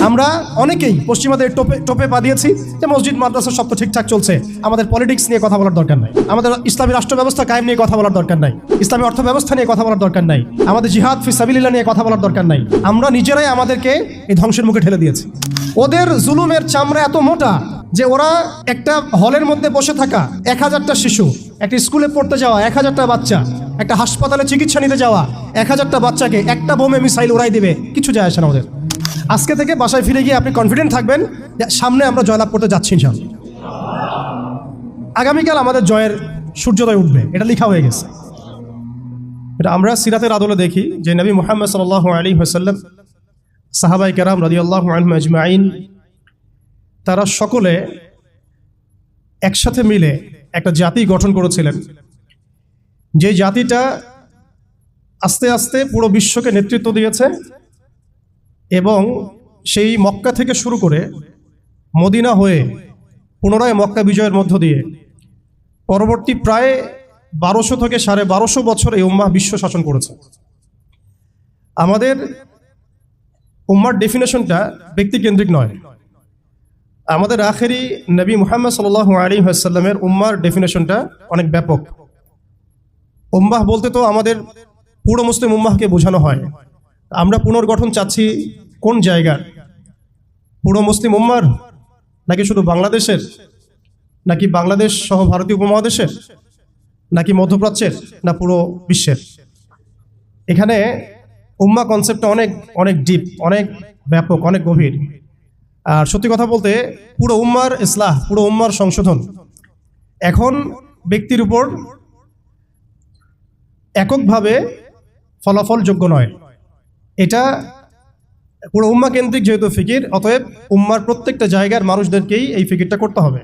আমরা অনেকেই পশ্চিমাদের টোপে পা দিয়েছি যে মসজিদ মাদ্রাসা সব তো ঠিকঠাক চলছে, আমাদের পলিটিক্স নিয়ে কথা বলার দরকার নাই, আমাদের ইসলামী রাষ্ট্র ব্যবস্থা কায়েম নিয়ে কথা বলার দরকার নাই, ইসলামী অর্থ ব্যবস্থা নিয়ে কথা বলার দরকার নাই, আমাদের জিহাদ ফি সাবিলিল্লাহ নিয়ে কথা বলার দরকার নাই। আমরা নিজেরাই আমাদেরকে এই ধ্বংসের মুখে ঠেলে দিয়েছি। ওদের জুলুমের চামড়া এত মোটা যে ওরা একটা হলের মধ্যে বসে থাকা 1000টা শিশু, একটা স্কুলে পড়তে যাওয়া 1000টা বাচ্চা, একটা হাসপাতালে চিকিৎসা নিতে যাওয়া 1000টা বাচ্চাকে একটা বোমে মিসাইল উড়াই দেবে, কিছু যায় আসে না ওদের। আজকে থেকে বাসায় ফিরে গিয়ে আপনি কনফিডেন্ট থাকবেন যে সামনে আমরা জয়লাভ করতে যাচ্ছি ইনশাআল্লাহ। আগামীকাল আমাদের জয়ের সূর্যোদয় উঠবে, এটা লেখা হয়ে গেছে। এটা আমরা সিরাতের আদলে দেখি যে নবী মুহাম্মদ সাল্লাল্লাহু আলাইহি ওয়াসাল্লাম, সাহাবায়ে কেরাম রাদিয়াল্লাহু আনহুম আজমাইন, তারা সকলে একসাথে মিলে একটা জাতি গঠন করেছিলেন, যে জাতিটা আস্তে আস্তে পুরো বিশ্বকে নেতৃত্ব দিয়েছে এবং সেই মক্কা থেকে শুরু করে মদিনা হয়ে পুনরায় মক্কা বিজয়ের মধ্য দিয়ে পরবর্তী প্রায় 1200 থেকে 1250 বছর এই উম্মাহ বিশ্ব শাসন করেছে। আমাদের উম্মার ডেফিনেশনটা ব্যক্তিকেন্দ্রিক নয়, আমাদের আখেরি নবী মুহাম্মদ সাল্লাল্লাহু আলাইহি ওয়াসাল্লামের উম্মার ডেফিনেশনটা অনেক ব্যাপক। উম্মাহ বলতে তো আমাদের পুরো মুসলিম উম্মাহকে বোঝানো হয়। আমরা পুনর্গঠন চাচ্ছি কোন জায়গার? পুরো মুসলিম উম্মার, নাকি শুধু বাংলাদেশের, নাকি বাংলাদেশ সহ ভারতীয় উপমহাদেশের, নাকি মধ্যপ্রাচ্যের, না পুরো বিশ্বের? এখানে উম্মাহ কনসেপ্টটা অনেক অনেক ডিপ, অনেক ব্যাপক, অনেক গভীর। আর সত্যি কথা বলতে পুরো উম্মার ইসলাহ, পুরো উম্মার সংশোধন এখন ব্যক্তির উপর এককভাবে ফলাফলযোগ্য নয়। এটা পুরো উম্মাহ কেন্দ্রিক যেহেতু ফিকির, অতএব উম্মার প্রত্যেকটা জায়গার মানুষদেরকেই এই ফিকিরটা করতে হবে।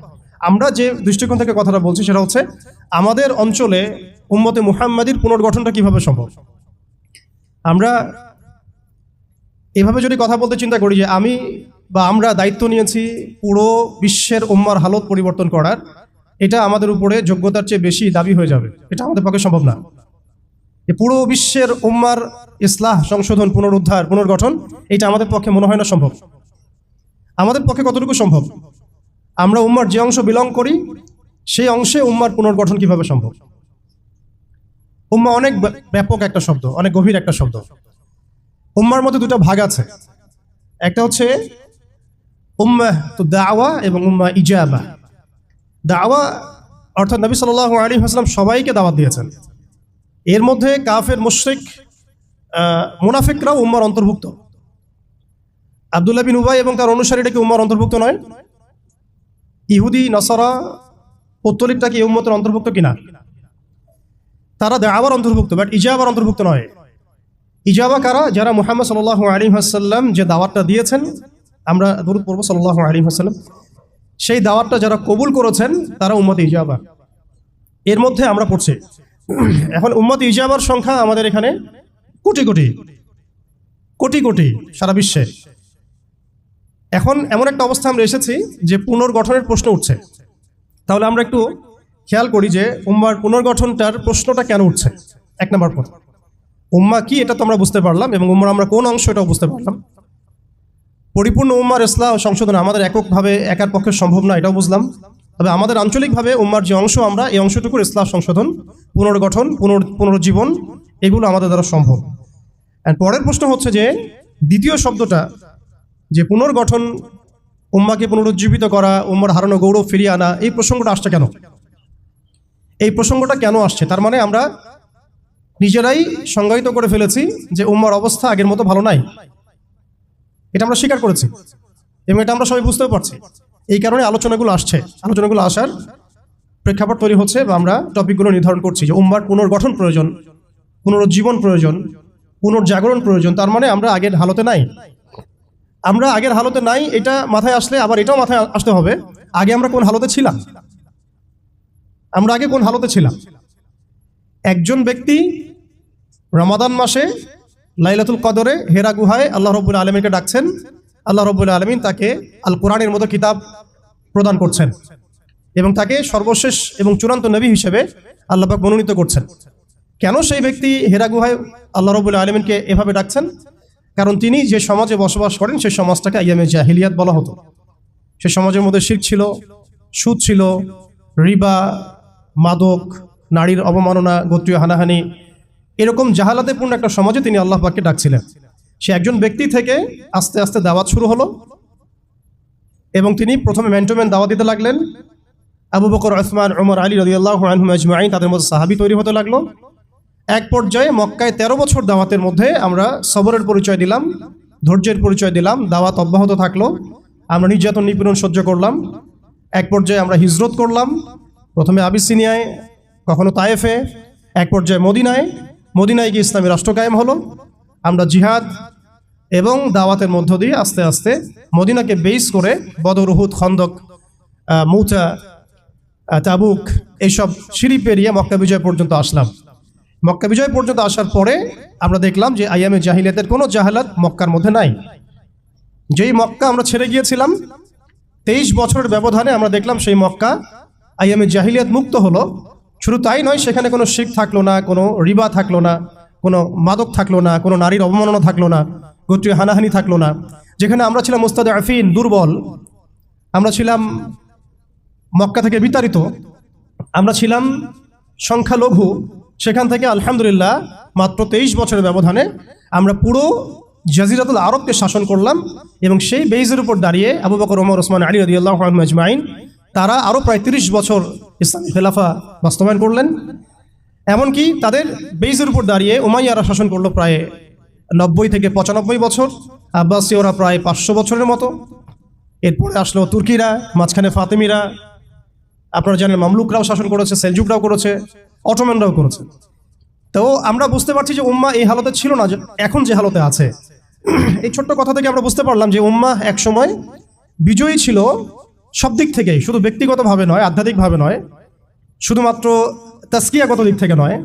আমরা যে দৃষ্টিকোণ থেকে কথাটা বলছি সেটা হচ্ছে আমাদের অঞ্চলে উম্মতে মুহাম্মাদির পুনর্গঠনটা কিভাবে সম্ভব। আমরা এভাবে যদি কথা বলতে চিন্তা করি যে আমি বা আমরা দায়িত্ব নিয়েছি পুরো বিশ্বের উম্মার হালত পরিবর্তন করার, এটা আমাদের উপরে যোগ্যতার চেয়ে বেশি দাবি হয়ে যাবে। এটা আমাদের পক্ষে সম্ভব না। পুরো বিশ্বের উম্মার ইসলাহ, সংশোধন, পুনরুদ্ধার, পুনর্গঠন, এটা আমাদের পক্ষে মনে হয় না সম্ভব। আমাদের পক্ষে কতটুকু সম্ভব? আমরা উম্মার যে অংশ বিলং করি সেই অংশে উম্মার পুনর্গঠন কিভাবে সম্ভব? উম্মা অনেক ব্যাপক একটা শব্দ, অনেক গভীর একটা শব্দ। উম্মার মধ্যে দুটো ভাগ আছে, একটা হচ্ছে উম্মাহ তো দাওয়া এবং উম্মাহ ইজাবা। দাওয়া অর্থাৎ নবী সাল্লাল্লাহু আলাইহি ওয়াসাল্লাম সবাইকে দাওয়াত দিয়েছেন। এর মধ্যে কাফের, মুশরিক, মুনাফিকরাও উম্মার অন্তর্ভুক্ত। আব্দুল্লাহ বিন উবাই এবং তার অনুসারীরা কি উম্মার অন্তর্ভুক্ত নয়? ইহুদি, নাসারা, পৌত্তলিকটা কি উম্মতের অন্তর্ভুক্ত কিনা? তারা দাওয়ার অন্তর্ভুক্ত, বাট ইজাবার অন্তর্ভুক্ত নয়। ইজাবা কারা? যারা মুহাম্মদ সাল্লাল্লাহু আলাইহি ওয়াসাল্লাম যে দাওয়াতটা দিয়েছেন, আমরা দরুদ পড়ব সাল্লাল্লাহু আলাইহি ওয়াসাল্লাম, সেই দাওয়াতটা যারা কবুল করেছেন তারা উম্মতে ইজাবা। এর মধ্যে আমরা পড়ছি। এখন উম্মতে ইজাবার সংখ্যা আমাদের এখানে কোটি কোটি কোটি কোটি সারা বিশ্বে। এখন এমন একটা অবস্থা আমরা এসেছি যে পুনর্গঠনের প্রশ্ন উঠছে। তাহলে আমরা একটু খেয়াল করি যে উম্মার পুনর্গঠনটার প্রশ্নটা কেন উঠছে। এক নম্বর কথা, উম্মা কি এটা তো আমরা বুঝতে পারলাম, এবং উম্মার আমরা কোন অংশ এটাও বুঝতে পারলাম। পরিপূর্ণ উম্মার ইসলাহ সংশোধন আমাদের এককভাবে একার পক্ষে সম্ভব না, এটাও বুঝলাম। তবে আমাদের আঞ্চলিকভাবে উম্মার যে অংশ, আমরা এই অংশটুকুর ইসলাহ সংশোধন, পুনর্গঠন, পুনরুজ্জীবন, এগুলো আমাদের দ্বারা সম্ভব। আর পরের প্রশ্ন হচ্ছে যে দ্বিতীয় শব্দটা, যে পুনর্গঠন, উম্মাকে পুনরুজ্জীবিত করা, উম্মার হারানো গৌরব ফিরিয়ে আনা, এই প্রসঙ্গটা আসছে কেন? এই প্রসঙ্গটা কেন আসছে? তার মানে আমরা নিজেরাই সংজ্ঞায়িত করে ফেলেছি যে উম্মার অবস্থা আগের মতো ভালো নাই। এটা আমরা স্বীকার করেছি এবং এটা আমরা সবাই বুঝতেও পারছি। এই কারণে আলোচনাগুলো আসছে, আলোচনাগুলো আসার প্রেক্ষাপট তৈরি হচ্ছে, বা আমরা টপিকগুলো নির্ধারণ করছি যে উম্মার পুনর্গঠন প্রয়োজন, পুনরুজ্জীবন প্রয়োজন, পুনর্জাগরণ প্রয়োজন। তার মানে আমরা আগের হালতে নাই। আমরা আগের হালতে নাই, এটা মাথায় আসলে আবার এটাও মাথায় আসতে হবে আগে আমরা কোন হালতে ছিলাম। আমরা আগে কোন হালতে ছিলাম? একজন ব্যক্তি রমাদান মাসে লাইলাতুল কদরে হেরা গুহায় আল্লাহ রাব্বুল আলামিনকে ডাকছেন, আল্লাহ রাব্বুল আলামিন তাকে আল কোরআনের মতো কিতাব প্রদান করছেন এবং তাকে সর্বশেষ এবং চূড়ান্ত নবী হিসেবে আল্লাহ পাক মনোনীত করছেন। কেন সেই ব্যক্তি হেরা গুহায় আল্লাহ রাব্বুল আলামিনকে এভাবে ডাকছেন? কারণ তিনি যে সমাজে বসবাস করেন সেই সমাজটাকে আইয়ামে জাহিলিয়াত বলা হতো। সে সমাজের মধ্যে শিরক ছিল, সুদ ছিল, রিবা, মাদক, নারীর অবমাননা, গোত্রীয় হানাহানি, এরকম জাহালাতেপূর্ণ একটা সমাজে তিনি আল্লাহ পাককে ডাকছিলেন। সে একজন ব্যক্তি থেকে আস্তে আস্তে দাওয়াত শুরু হলো এবং তিনি প্রথমে ম্যান টু ম্যান দাওয়াত দিতে লাগলেন। আবু বকর, উসমান, উমর, আলী রাদিয়াল্লাহু আনহুম আজমাইন, তাদের মধ্যে সাহাবী তৈরি হতে লাগলো। এক পর্যায়ে মক্কায় 13 বছর দাওয়াতের মধ্যে আমরা সবরের পরিচয় দিলাম, ধৈর্যের পরিচয় দিলাম, দাওয়াত অব্যাহত থাকলো, আমরা নির্যাতন নিপীড়ন সহ্য করলাম। এক পর্যায়ে আমরা হিজরত করলাম, প্রথমে আবিসিনিয়ায়, কখনো তায়েফে, এক পর্যায়ে মদিনায় গিয়ে ইসলামী রাষ্ট্র কায়েম হলো। আমরা জিহাদ এবং দাওয়াতের মধ্য দিয়ে আস্তে আস্তে মদিনাকে বেস করে বদর, উহুদ, খন্দক, মৌতা, তাবুক এইসব সিঁড়ি পেরিয়ে মক্কা বিজয় পর্যন্ত আসলাম। মক্কা বিজয় পর্যন্ত আসার পরে আমরা দেখলাম যে আইয়ামে জাহিলিয়াতের কোনো জাহালাত মক্কার মধ্যে নাই। যেই মক্কা আমরা ছেড়ে গিয়েছিলাম 23 বছরের ব্যবধানে আমরা দেখলাম সেই মক্কা আইয়ামে জাহিলিয়াত মুক্ত হলো। শুধু তাই নয়, সেখানে কোনো শিরক থাকলো না, কোনো রিবা থাকলো না, কোনো মাদক থাকলো না, কোনো নারীর অবমাননা থাকলো না, গোত্রীয় হানাহানি থাকলো না। যেখানে আমরা ছিলাম মুস্তাদআফিন, দুর্বল, আমরা ছিলাম মক্কা থেকে বিতাড়িত, আমরা ছিলাম সংখ্যালঘু, সেখান থেকে আলহামদুলিল্লাহ মাত্র 23 বছরের ব্যবধানে আমরা পুরো জাজিরাতুল আরবকে শাসন করলাম। এবং সেই বেইজের উপর দাঁড়িয়ে আবু বকর, ওমর, ওসমান, আলী রাদিয়াল্লাহু আনহুম আজমাইন তারা আরও প্রায় 30 বছর ইসলামী খেলাফা বাস্তবায়ন করলেন। এমনকি তাদের বেইজের উপর দাঁড়িয়ে উমাইয়ারা শাসন করলো প্রায় 90 থেকে 95 বছর, আব্বাসীয়রা প্রায় 500 বছরের মতো। এরপরে আসলো তুর্কিরা, মাঝখানে ফাতেমিরা, আপনারা জানেন মামলুকরাও শাসন করেছে, সেলজুকরাও করেছে, অটোম্যানরাও করেছে। তো আমরা বুঝতে পারছি যে উম্মাহ এই হালতে ছিল না এখন যে হালতে আছে। এই ছোট্ট কথা থেকে আমরা বুঝতে পারলাম যে উম্মাহ একসময় বিজয়ী ছিল সব দিক থেকেই, শুধু ব্যক্তিগতভাবে নয়, আধ্যাত্মিকভাবে নয়, শুধুমাত্র তাসকিয়াগত দিক থেকে নয়,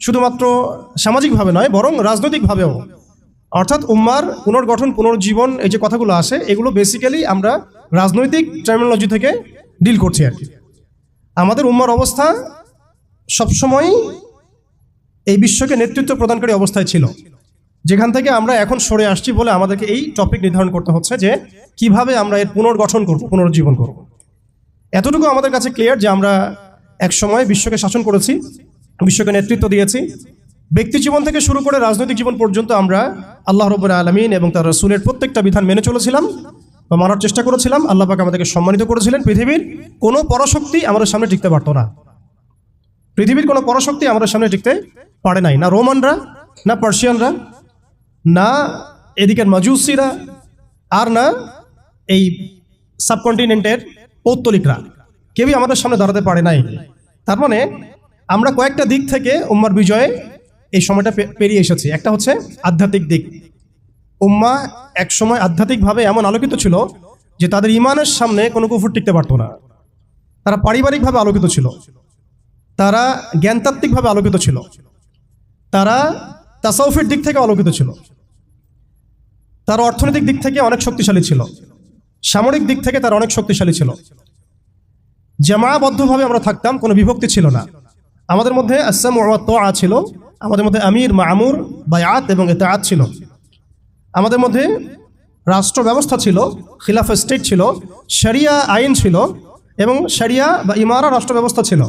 শুধুমাত্র সামাজিকভাবে নয়, বরং রাজনৈতিকভাবেও। অর্থাৎ উম্মার পুনর্গঠন, পুনর্জীবন, এই যে কথাগুলো আসে, এগুলো বেসিক্যালি আমরা রাজনৈতিক টার্মিনোলজি থেকে ডিল করছি আর কি। আমাদের উম্মার অবস্থা সবসময় এই বিশ্বকে নেতৃত্ব প্রদানকারী অবস্থায় ছিল, যেখান থেকে আমরা এখন সরে আসছি বলে আমাদেরকে এই টপিক নির্ধারণ করতে হচ্ছে যে কিভাবে আমরা এর পুনর্গঠন করব, পুনর্জীবন করব। এতটুকু আমাদের কাছে ক্লিয়ার যে আমরা এক সময় বিশ্বকে শাসন করেছি, বিশ্বকে নেতৃত্ব দিয়েছি। ব্যক্তি জীবন থেকে শুরু করে রাজনৈতিক জীবন পর্যন্ত আমরা আল্লাহ রাব্বুল আলামিন এবং তার রাসূলের প্রত্যেকটা বিধান মেনে চলেছিলাম বা মানার চেষ্টা করেছিলাম। আল্লাহ পাক আমাদেরকে সম্মানিত করেছিলেন। পৃথিবীর কোনো পরাশক্তি আমাদের সামনে টিকতে পারতো না। পৃথিবীর কোনো পরাশক্তি আমাদের সামনে টিকতে পারে নাই, না রোমানরা, না পার্সিয়ানরা, না এদিকের মাজুসিরা, আর না এই সাবকন্টিনেন্টের পৌত্তলিকরা, কেউই আমাদের সামনে দাঁড়াতে পারে নাই। তার মানে আমরা কয়েকটা দিক থেকে উম্মার বিজয়ে এই সময়টা পেরিয়ে এসেছি। একটা হচ্ছে আধ্যাত্মিক দিক। উম্মাহ এক সময় আধ্যাত্মিকভাবে এমন আলোকিত ছিল যে তাদের ইমানের সামনে কোনো কুফর টিকতে পারতো না। তারা পারিবারিকভাবে আলোকিত ছিল, তারা জ্ঞানতাত্ত্বিকভাবে আলোকিত ছিল, তারা তাসাউফের দিক থেকে আলোকিত ছিল, তারা অর্থনৈতিক দিক থেকে অনেক শক্তিশালী ছিল, সামরিক দিক থেকে তারা অনেক শক্তিশালী ছিল। জামায়াবদ্ধভাবে আমরা থাকতাম, কোনো বিভক্তি ছিল না। আমাদের মধ্যে আসসাম ওয়া তাআ ছিল, আমাদের মধ্যে আমির, মামুর, বায়াত এবং ইতাআত ছিল। আমাদের মধ্যে রাষ্ট্র ব্যবস্থা ছিল, খিলাফা স্টেট ছিল, শরিয়া আইন ছিল এবং শরিয়া বা ইমারা রাষ্ট্র ব্যবস্থা ছিল।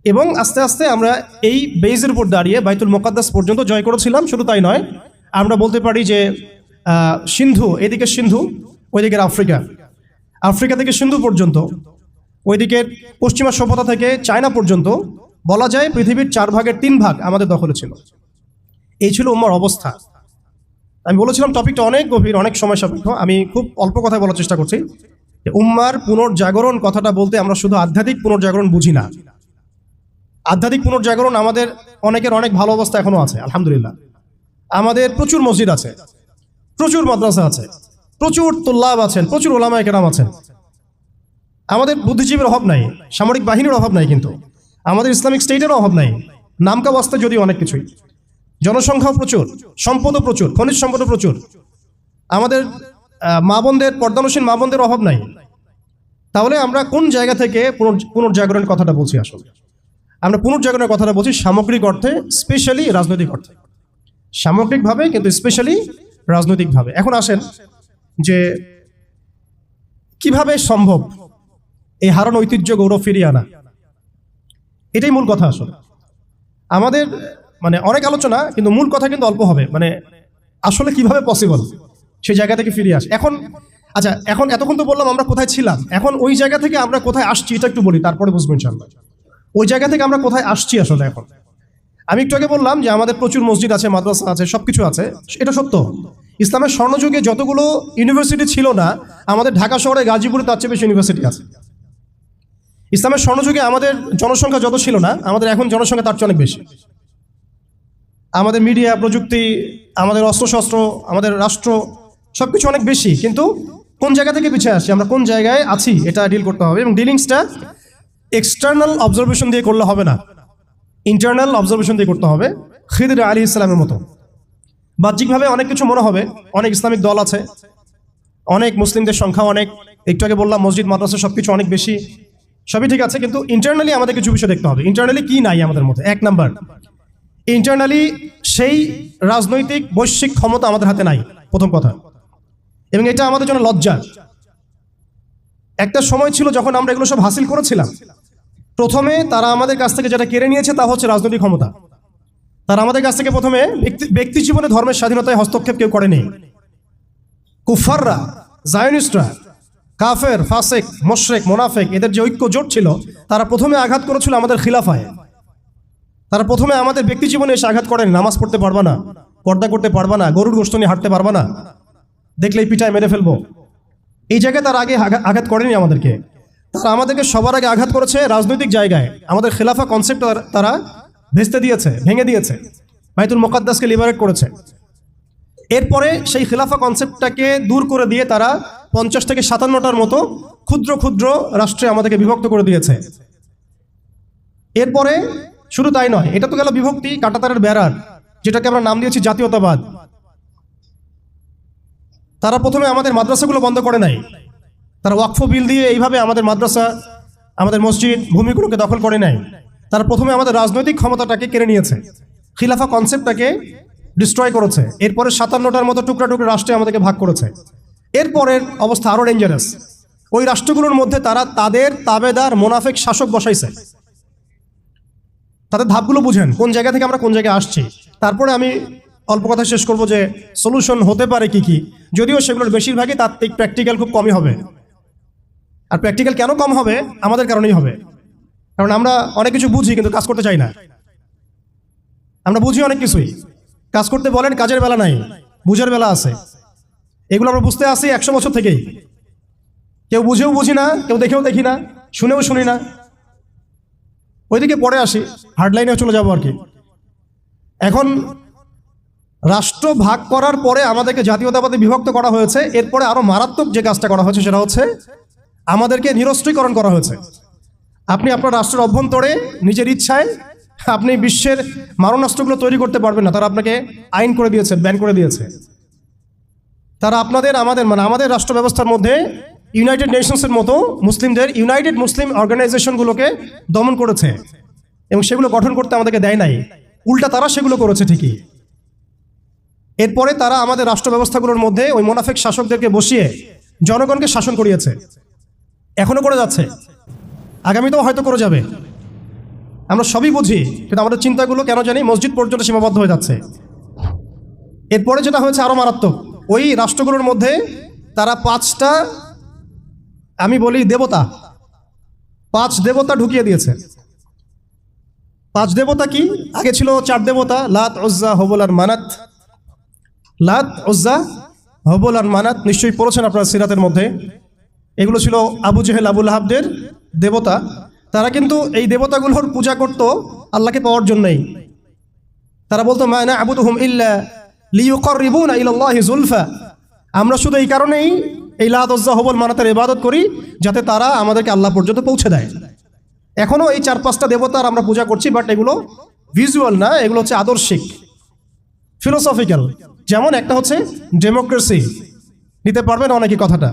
এবং আস্তে আস্তে আমরা এই বেইজের উপর দাঁড়িয়ে বাইতুল মুকাদ্দাস পর্যন্ত জয় করেছিলাম। শুধু তাই নয়, আমরা বলতে পারি যে সিন্ধু, এদিকে সিন্ধু, ওইদিকের আফ্রিকা, আফ্রিকা থেকে সিন্ধু পর্যন্ত, ওইদিকের পশ্চিমা সভ্যতা থেকে চায়না পর্যন্ত, বলা যায় পৃথিবীর 4 ভাগের 3 ভাগ আমাদের দখলে ছিল। এই ছিল উম্মার অবস্থা। আমি বলেছিলাম টপিকটা অনেক গভীর, অনেক সময় সাপেক্ষ। আমি খুব অল্প কথায় বলার চেষ্টা করছি যে উম্মার পুনর্জাগরণ কথাটা বলতে আমরা শুধু আধ্যাত্মিক পুনর্জাগরণ বুঝি না। আধ্যাত্মিক পুনর্জাগরণ আমাদের অনেকের অনেক ভালো অবস্থা এখনো আছে, আলহামদুলিল্লাহ। আমাদের প্রচুর মসজিদ আছে, প্রচুর মাদ্রাসা আছে, প্রচুর তুল্লাব আছেন, প্রচুর ওলামায়ে কেরাম আছেন। আমাদের বুদ্ধিজীবীর অভাব নাই, সামরিক বাহিনীর অভাব নাই, কিন্তু আমাদের ইসলামিক স্টেটেরও অভাব নাই। নামকা বাস্তে যদিও অনেক কিছুই, জনসংখ্যাও প্রচুর, সম্পদও প্রচুর, খনিজ সম্পদও প্রচুর। আমাদের মা বোনদের, পর্দানসীন মা বোনদের অভাব নাই। তাহলে আমরা কোন জায়গা থেকে পুনর্জাগরণের কথাটা বলছি? আসলে আমরা পুনর্জাগরণের কথাটা বলছি সামগ্রিক অর্থে, স্পেশালি রাজনৈতিক অর্থে। সামগ্রিকভাবে কিন্তু স্পেশালি রাজনৈতিকভাবে। এখন আসেন যে কিভাবে সম্ভব এই হারানো ঐতিহ্য গৌরব ফিরিয়ে আনা, এটাই মূল কথা। আসলে আমাদের মানে অনেক আলোচনা, কিন্তু মূল কথা কিন্তু অল্প হবে। মানে আসলে কিভাবে পসিবল সেই জায়গা থেকে ফিরে আসে। এখন আচ্ছা, এখন এতক্ষণ তো বললাম আমরা কোথায় ছিলাম, এখন ওই জায়গা থেকে আমরা কোথায় আসছি এটা একটু বলি, তারপরে বুঝবো ইনশাআল্লাহ ওই জায়গা থেকে আমরা কোথায় আসছি। আসলে এখন আমি একটু আগে বললাম যে আমাদের প্রচুর মসজিদ আছে, মাদ্রাসা আছে, সবকিছু আছে, এটা সত্য। ইসলামের স্বর্ণযুগে যতগুলো ইউনিভার্সিটি ছিল না, আমাদের ঢাকা শহরে গাজীপুরে তার চেয়ে বেশি ইউনিভার্সিটি আছে। ইসলামের স্বর্ণযুগে আমাদের জনসংখ্যা যত ছিল না, আমাদের এখন জনসংখ্যা তার চেয়ে অনেক বেশি। আমাদের মিডিয়া, প্রযুক্তি, আমাদের অস্ত্রশস্ত্র, আমাদের রাষ্ট্র, সবকিছু অনেক বেশি, কিন্তু কোন জায়গা থেকে পিছিয়ে আসছি, আমরা কোন জায়গায় আছি, এটা ডিল করতে হবে। এবং ডিলিংসটা এক্সটার্নাল অবজারভেশন দিয়ে করলে হবে না, ইন্টারনাল অবজারভেশন দিয়ে করতে হবে। খিদির আলাইহিস সালামের মতো বাহ্যিকভাবে অনেক কিছু মনে হবে, অনেক ইসলামিক দল আছে, অনেক মুসলিমদের সংখ্যা অনেক, একটু আগে বললাম মসজিদ মাদ্রাসা সবকিছু অনেক বেশি, সবই ঠিক আছে, কিন্তু ইন্টারনালি আমাদের কিছু বিষয় দেখতে হবে। ইন্টারনালি কি নাই আমাদের মধ্যে? এক নাম্বার, ইন্টারনালি সেই রাজনৈতিক বৈশ্বিক ক্ষমতা আমাদের হাতে নাই, প্রথম কথা। এবং এটা আমাদের জন্য লজ্জা। একটা সময় ছিল যখন আমরা এগুলো সব হাসিল করেছিলাম, প্রথমে তারা আমাদের কাছ থেকে যেটা কেড়ে নিয়েছে তা হচ্ছে রাজনৈতিক ক্ষমতা। তারা আমাদের কাছ থেকে প্রথমে ব্যক্তি জীবনে ধর্মের স্বাধীনতায় হস্তক্ষেপ কেউ করেনি। কুফাররা, জায়নিস্টরা, কাফের, ফাসেক, মুশরিক, মুনাফিক, এদের যে ঐক্য জোট ছিল, তারা প্রথমে আঘাত করেছিল আমাদের খিলাফায়। তারা প্রথমে আমাদের ব্যক্তি জীবনে এসে আঘাত করেন, নামাজ পড়তে পারবা না, পর্দা করতে পারবা না, গরুর গোশত নিয়ে হাঁটতে পারবা না, দেখলেই পিঠায় মেরে ফেলবো, এই জায়গায় তারা আগে আঘাত করেনি আমাদেরকে। তারা আমাদেরকে সবার আগে আঘাত করেছে রাজনৈতিক জায়গায়। আমাদের খেলাফা কনসেপ্ট তারা ভেস্তে দিয়েছে, ভেঙে দিয়েছে, বাইতুল মুকাদ্দাসকে লিবারেট করেছে। এরপরে সেই খেলাফা কনসেপ্টটাকে দূর করে দিয়ে তারা 50 থেকে 57টার মতো ক্ষুদ্র ক্ষুদ্র রাষ্ট্রে আমাদেরকে বিভক্ত করে দিয়েছে। এরপরে শুধু তাই নয়, এটা তো গেল বিভক্তি, কাঁটাতারের বেড়ার, যেটাকে আমরা নাম দিয়েছি জাতীয়তাবাদ। তারা প্রথমে আমাদের মাদ্রাসাগুলো বন্ধ করে নাই, তারা ওয়াকফ বিল দিয়ে এইভাবে আমাদের মাদ্রাসা, আমাদের মসজিদ, ভূমিগুলোকে দখল করে নাই। তারা প্রথমে আমাদের রাজনৈতিক ক্ষমতাটাকে কেড়ে নিয়েছে, খিলাফা কনসেপ্টটাকে ডিস্ট্রয় করেছে। এরপরে 57টার মতো টুকরা টুকরা রাষ্ট্রে আমাদেরকে ভাগ করেছে। এরপরের অবস্থা আরও ডেঞ্জারাস। ওই রাষ্ট্রগুলোর মধ্যে তারা তাদের তাবেদার মোনাফেক শাসক বসাইছে। তাদের ধাপগুলো বুঝেন, কোন জায়গা থেকে আমরা কোন জায়গায় আসছি। তারপরে আমি অল্প কথা শেষ করব যে সলিউশন হতে পারে কি কি, যদিও সেগুলোর বেশিরভাগই তাত্ত্বিক, প্র্যাকটিক্যাল খুব কমই হবে। আর প্র্যাকটিক্যাল কেন কম হবে? আমাদের কারণেই হবে। কারণ আমরা অনেক কিছু বুঝি কিন্তু কাজ করতে চাই না। আমরা বুঝি অনেক কিছুই, কাজ করতে বলেন কাজের বেলা নাই, বুঝার বেলা আছে। এগুলো আমরা বুঝতে আসি 100 বছর থেকেই। কেউ বুঝেও বুঝি না, কেউ দেখেও দেখি না, শুনেও শুনি না। ওইদিকে পরে আসি, হার্ডলাইনেও চলে যাবো আর কি। এখন রাষ্ট্র ভাগ করার পরে আমাদেরকে জাতীয়তাবাদে বিভক্ত করা হয়েছে। এরপরে আরো মারাত্মক যে কাজটা করা হয়েছে সেটা হচ্ছে আমাদেরকে নিরস্ত্রীকরণ করা হয়েছে। আপনি আপনার রাষ্ট্রের অভ্যন্তরে নিজের ইচ্ছায় আপনি বিশ্বের মারণাস্ত্রগুলো তৈরি করতে পারবেন না। তারা আপনাকে আইন করে দিয়েছে, ব্যান করে দিয়েছে। তারা আমাদের রাষ্ট্র ব্যবস্থার মধ্যে ইউনাইটেড নেশনসের মতো মুসলিমদের ইউনাইটেড মুসলিম অর্গানাইজেশনগুলোকে দমন করেছে এবং সেগুলো গঠন করতে আমাদেরকে দেয় নাই, উল্টা তারা সেগুলো করেছে ঠিকই। এরপরে তারা আমাদের রাষ্ট্র ব্যবস্থাগুলোর মধ্যে ওই মোনাফেক শাসকদেরকে বসিয়ে জনগণকে শাসন করিয়েছে, এখনো করে যাচ্ছে, আগামীতেও হয়তো করে যাবে। আমরা সবই বুঝি, কিন্তু আমাদের চিন্তাগুলো কেন জানি মসজিদ পর্যন্ত সীমাবদ্ধ হয়ে যাচ্ছে। এরপরে যেটা হয়েছে আরো মারাত্মক, ওই রাষ্ট্রগুলোর মধ্যে তারা 5টা আমি বলি দেবতা, 5 দেবতা ঢুকিয়ে দিয়েছে। 5 দেবতা কি? আগে ছিল 4 দেবতা, লাত, উজ্জা, হবল আর মানাত। লাত, উজ্জা, হবল আর মানাত নিশ্চয়ই পড়েছেন আপনারা সিরাতের মধ্যে। এগুলো ছিল আবু জেহেল, আবু লাহাবদের দেবতা। তারা কিন্তু এই দেবতাগুলোর পূজা করত আল্লাহকে পাওয়ার জন্যই। তারা বলতো মা না'বুদুহুম ইল্লা লিয়ুকাররিবুনা ইলাল্লাহি যুলফা। আমরা শুধু এই কারণেই এই লাত, উজ্জা, হবল, মানাতের ইবাদত করি যাতে তারা আমাদেরকে আল্লাহ পর্যন্ত পৌঁছে দেয়। এখনো এই 4-5টা দেবতার আমরা পূজা করছি, বাট এগুলো ভিজুয়াল না, এগুলো হচ্ছে আদর্শিক, ফিলোসফিক্যাল। যেমন একটা হচ্ছে ডেমোক্রেসি, নিতে পারবেন অনেকে কথাটা,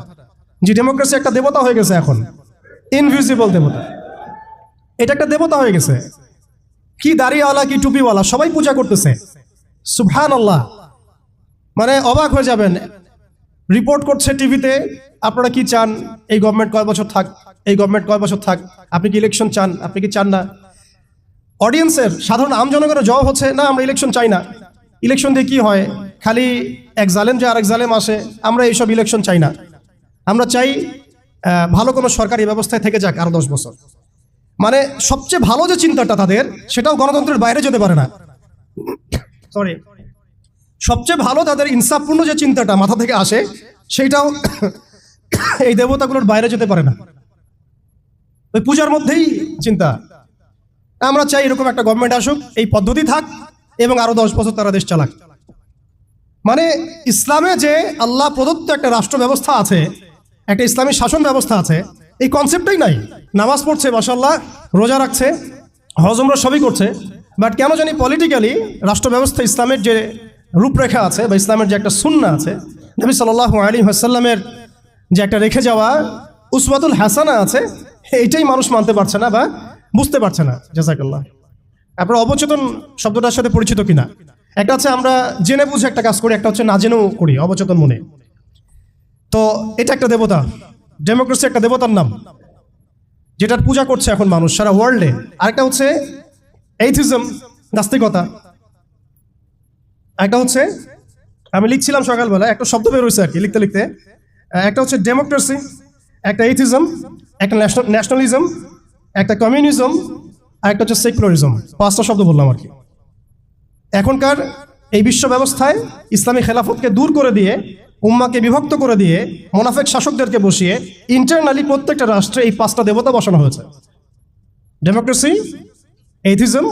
যে ডেমোক্রেসি একটা দেবতা হয়ে গেছে এখন, ইনভিজিবল দেবতা। এটা একটা দেবতা হয়ে গেছে, কি দাড়িওয়ালা কি টুপিওয়ালা সবাই পূজা করতেছে। সুবহানাল্লাহ। মানে অবাক হয়ে যাবেন, রিপোর্ট করছে টিভিতে, আপনারা কি চান, এই গভর্নমেন্ট কয় বছর থাক, এই গভর্নমেন্ট কয় বছর থাক, আপনি কি ইলেকশন চান, আপনি কি চান না? অডিয়েন্সের সাধারণ আম জনগণের জবাব হচ্ছে না, আমরা ইলেকশন চাই না। ইলেকশন দিয়ে কি হয়, খালি এক জালেম যে আরেক জালেম আসে, আমরা এইসব ইলেকশন চাই না। আমরা চাই ভালো কোনো সরকারি ব্যবস্থায় থেকে যাক আরো 10 বছর। মানে সবচেয়ে ভালো যে চিন্তাটা তাদের, সেটাও গণতন্ত্রের বাইরে যেতে পারে না। সরি, সবচেয়ে ভালো তাদের ইনসাফপূর্ণ যে চিন্তাটা মাথা থেকে আসে, সেইটাও এই দেবতাগুলোর বাইরে যেতে পারে না। ওই পূজার মধ্যেই চিন্তা। আমরা চাই এরকম একটা গভর্নমেন্ট আসুক, এই পদ্ধতি থাক, এবং আরো 10 বছর তারা দেশ চালাক। মানে ইসলামে যে আল্লাহ প্রদত্ত একটা রাষ্ট্র ব্যবস্থা আছে, একটা ইসলামী শাসন ব্যবস্থা আছে, এই কনসেপ্টটাই নাই। নামাজ পড়ছে মাশাআল্লাহ, রোজা রাখছে, হজ উমরা সবই করছে, বাট কেন জানি পলিটিক্যালি রাষ্ট্র ব্যবস্থা, ইসলামের যে রূপরেখা আছে বা ইসলামের যে একটা সুন্নাহ আছে, নবী সাল্লাল্লাহু আলাইহি ওয়াসাল্লামের যে একটা রেখে যাওয়া উসওয়াতুল হাসানা আছে, এইটাই মানুষ মানতে পারছে না বা বুঝতে পারছে না। জাযাকাল্লাহ। আপনারা অবচেতন শব্দটার সাথে পরিচিত কিনা? একটা হচ্ছে আমরা জেনে বুঝে একটা কাজ করি, একটা হচ্ছে না জেনেও করি, অবচেতন মনে। তো এটা একটা দেবতা, ডেমোক্রেসি একটা দেবতার নাম, যেটার পূজা করছে এখন মানুষ সারা ওয়ার্ল্ডে। আরেকটা হচ্ছে এইথিজম, নাস্তিকতা। একটা হচ্ছে, আমি লিখছিলাম সকালবেলা, একটা শব্দ বের হয়েছে আর কি লিখতে লিখতে। একটা হচ্ছে ডেমোক্রেসি, একটা এইথিজম, একটা ন্যাশনালিজম, একটা কমিউনিজম, আর একটা হচ্ছে সেকুলারিজম। 5টা শব্দ বললাম আর কি। এখনকার এই বিশ্ব ব্যবস্থায় ইসলামী খেলাফতকে দূর করে দিয়ে, উম্মাকে বিভক্ত করে দিয়ে, মোনাফেক শাসকদেরকে বসিয়ে ইন্টারনালি প্রত্যেকটা রাষ্ট্রে এই 5টা দেবতা বসানো হয়েছে। ডেমোক্রেসি, এইথিজম,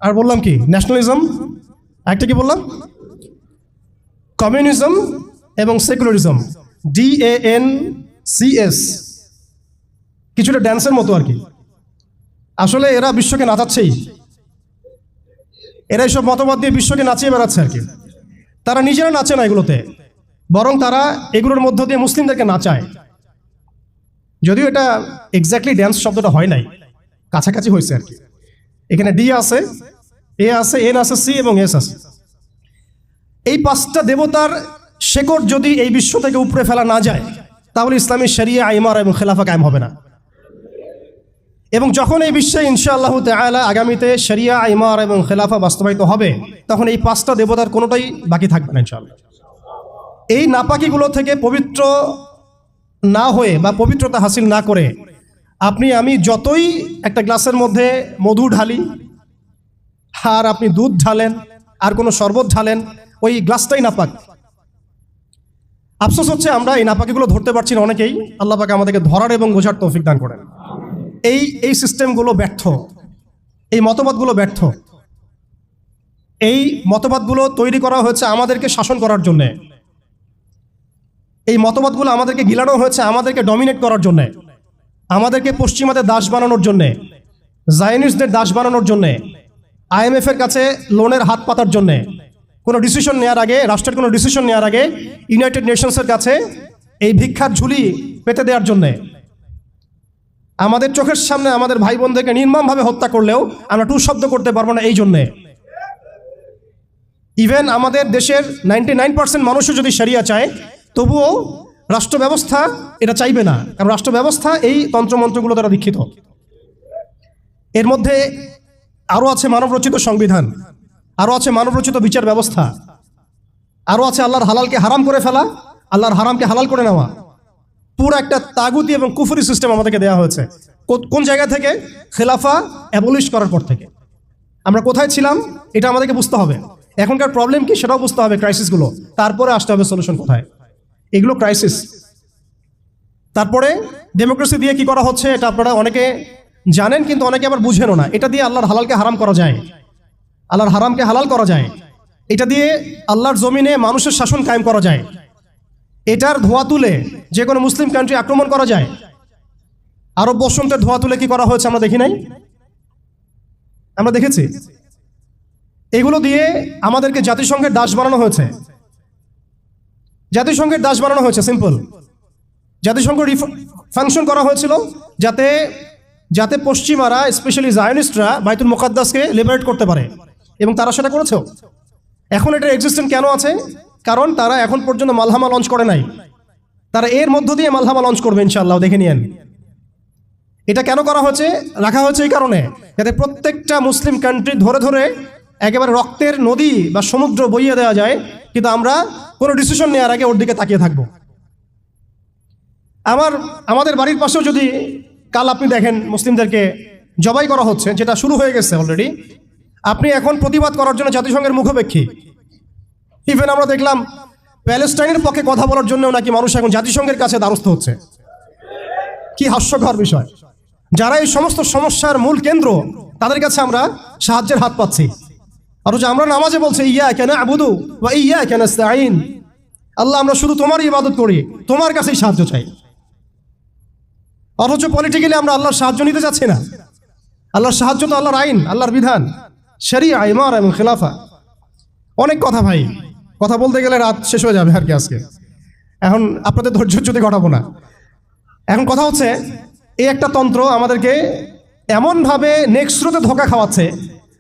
আর বললাম কি ন্যাশনালিজম, একটা কি বললাম কমিউনিজম, এবং সেকুলারিজম, DANCS। কিছুটা ড্যান্সের মতো আর কি। আসলে এরা বিশ্বকে নাচাচ্ছেই, এরা এইসব মতবাদ দিয়ে বিশ্বকে নাচিয়ে বেড়াচ্ছে আর কি। তারা নিজেরা নাচে না এগুলোতে, বরং তারা এগুলোর মধ্য দিয়ে মুসলিমদেরকে নাচায়। যদিও এটা এক্স্যাক্টলি ড্যান্স শব্দটা হয় নাই, কাছাকাছি হয়েছে আর কি। এখানে D আছে, A আছে, N আছে, C এবং S আছে। এই 5টা দেবতার শেকড় যদি এই বিশ্ব থেকে উপড়ে ফেলা না যায়, তাহলে ইসলামী শরিয়া, ইমারা এবং খেলাফা কায়েম হবে না। এবং যখন এই বিশ্বে ইনশাআল্লাহ তাআলা আগামীতে শরিয়া, ইমারা এবং খেলাফা বাস্তবায়িত হবে, তখন এই 5টা দেবতার কোনোটাই বাকি থাকবে না ইনশাআল্লাহ। এই নাপাকিগুলো থেকে পবিত্র না হয়ে বা পবিত্রতা হাসিল না করে আপনি আমি যতই একটা গ্লাসের মধ্যে মধু ঢালি, আর আপনি দুধ ঢালেন, আর কোনো শরবত ঢালেন, ওই গ্লাসটাই নাপাক। আফসোস হচ্ছে আমরা এই নাপাকিগুলো ধরতে পারছি না অনেকেই। আল্লাহ পাক আমাদেরকে ধরার এবং বোঝার তৌফিক দান করেন। এই সিস্টেমগুলো ব্যর্থ, এই মতবাদগুলো ব্যর্থ। এই মতবাদগুলো তৈরি করা হয়েছে আমাদেরকে শাসন করার জন্যে। এই মতবাদগুলো আমাদেরকে গিলানো হয়েছে আমাদেরকে ডমিনেট করার জন্যে, আমাদেরকে পশ্চিমাদের দাস বানানোর জন্যে, জায়নিস্টদের দাস বানানোর জন্যে, IMF এর কাছে লোনের হাত পাতার জন্যে, কোনো ডিসিশন নেওয়ার আগে, রাষ্ট্রের কোনো ডিসিশন নেওয়ার আগে ইউনাইটেড নেশনসের কাছে এই ভিক্ষার ঝুলি পেতে দেওয়ার জন্যে। আমাদের চোখের সামনে আমাদের ভাই বোনদেরকে নির্মমভাবে হত্যা করলেও আমরা টু শব্দ করতে পারবো না এই জন্যে। ইভেন আমাদের দেশের 99% মানুষও যদি শরিয়া চায়, তবুও রাষ্ট্র ব্যবস্থা এটা চাইবে না, কারণ রাষ্ট্র ব্যবস্থা এই তন্ত্রমন্ত্রগুলো দ্বারা দীক্ষিত। এর মধ্যে আরও আছে মানবরচিত সংবিধান, আরও আছে মানবরচিত বিচার ব্যবস্থা, আরও আছে আল্লাহর হালালকে হারাম করে ফেলা, আল্লাহর হারামকে হালাল করে নেওয়া। পুরো একটা তাগুতি এবং কুফরি সিস্টেম আমাদেরকে দেওয়া হয়েছে। কোন জায়গা থেকে? খেলাফা অ্যাবলিশ করার পর থেকে। আমরা কোথায় ছিলাম এটা আমাদেরকে বুঝতে হবে। এখনকার প্রবলেম কি সেটাও বুঝতে হবে, ক্রাইসিসগুলো, তারপরে আসতে হবে সলিউশন কোথায়। এগুলো ক্রাইসিস। তারপরে ডেমোক্রেসি দিয়ে কি করা হচ্ছে এটা আপনারা অনেকে জানেন, কিন্তু অনেকে আবার বুঝেনও না। এটা দিয়ে আল্লাহর হালালকে হারাম করা যায়, আল্লাহর হারামকে হালাল করা যায়। এটা দিয়ে আল্লাহর জমিনে মানুষের শাসন কায়েম করা যায়। এটার ধোয়া তুলে যে কোনো মুসলিম কান্ট্রি আক্রমণ করা যায়। আরব বসন্তের ধোয়া তুলে কি করা হয়েছে আমরা দেখি নাই? আমরা দেখেছি। এগুলো দিয়ে আমাদেরকে জাতিসংঘের দাস বানানো হয়েছে। জাতিসংঘের দাস বানানো হয়েছে, সিম্পল। জাতিসংঘ ফাংশন করা হয়েছিল যাতে যাতে পশ্চিমারা, স্পেশালি জায়নিস্টরা বাইতুল মুকাদ্দাসকে লিবারেট করতে পারে, এবং তারা সেটা করেছেও। এখন এটার এক্সিস্টেন্স কেন আছে? কারণ তারা এখন পর্যন্ত মালহামা লঞ্চ করে নাই। তারা এর মধ্য দিয়ে মালহামা লঞ্চ করবে ইনশাআল্লাহ, দেখে নিয়েন। এটা কেন করা হয়েছে, রাখা হয়েছে এই কারণে, যাতে প্রত্যেকটা মুসলিম কান্ট্রি ধরে ধরে একেবারে রক্তের নদী বা সমুদ্র বইয়ে দেওয়া যায়, কিন্তু আমরা কোনো ডিসিশন নেওয়ার আগে ওর দিকে তাকিয়ে থাকবো। আমাদের বাড়ির পাশেও যদি কাল আপনি দেখেন মুসলিমদেরকে জবাই করা হচ্ছে, যেটা শুরু হয়ে গেছে অলরেডি, আপনি এখন প্রতিবাদ করার জন্য জাতিসংঘের মুখোপেক্ষী। ইভেন আমরা দেখলাম প্যালেস্টাইনের পক্ষে কথা বলার জন্য নাকি মানুষ এখন জাতিসংঘের কাছে দ্বারস্থ হচ্ছে। কি হাস্যকর বিষয়! যারা এই সমস্ত সমস্যার মূল কেন্দ্র, তাদের কাছে আমরা সাহায্যের হাত পাচ্ছি। অথচ আমরা নামাজে বলছি ইয়্যাকা না'বুদু ওয়া ইয়্যাকা নাস্তাঈন, আল্লাহ আমরা শুধু তোমারই ইবাদত করি, তোমার কাছেই সাহায্য চাই। অথচ পলিটিক্যালি আমরা আল্লাহর সাহায্য নিতে চাচ্ছি না। আল্লাহর সাহায্য তো আল্লাহর আইন, আল্লাহর বিধান, শরিয়া, ইমারা এবং খিলাফা। অনেক কথা ভাই, কথা বলতে গেলে রাত শেষ হয়ে যাবে আর কি আজকে। এখন আপনাদের ধৈর্যচ্যুতি ঘটাবো না। এখন কথা হচ্ছে, এই একটা তন্ত্র আমাদেরকে এমনভাবে নেক্সট স্রোতে ধোঁকা খাওয়াচ্ছে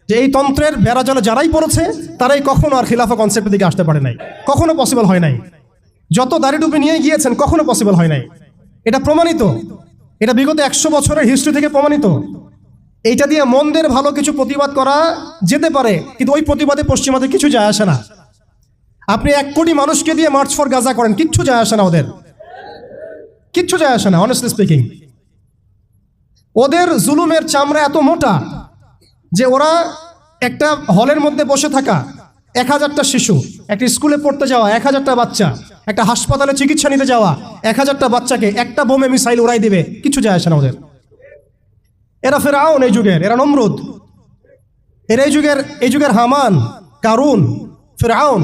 যে এই তন্ত্রের বেড়াজালে যারাই পড়েছে তারাই কখনো আর খিলাফা কনসেপ্টের দিকে আসতে পারে নাই, কখনো পসিবল হয় নাই। যত দাড়ি টুপি নিয়ে গিয়েছেন কখনো পসিবল হয় নাই। এটা প্রমাণিত, এটা বিগত 100 বছরের হিস্ট্রি থেকে প্রমাণিত। এইটা দিয়ে মন্দের ভালো কিছু প্রতিবাদ করা যেতে পারে, কিন্তু ওই প্রতিবাদে পশ্চিমাদের কিছু যায় আসে না। আপনি 1 কোটি মানুষকে দিয়ে মার্চ ফর গাজা করেন, কিচ্ছু যায় আসে না, ওদের কিচ্ছু যায় আসে না। অনেস্টলি স্পিকিং, ওদের জুলুমের চামড়া এত মোটা যে ওরা একটা হলের মধ্যে বসে থাকা 1000টা শিশু, একটা স্কুলে পড়তে যাওয়া 1000টা বাচ্চা, একটা হাসপাতালে চিকিৎসা নিতে যাওয়া 1000টা বাচ্চাকে একটা বোমে মিসাইল উড়াই দিবে, কিছু যায় আসে না ওদের। এরা ফেরাউন এই যুগের, এরা নমরুদ, এরা এই যুগের হামান, কারুন, ফেরাউন।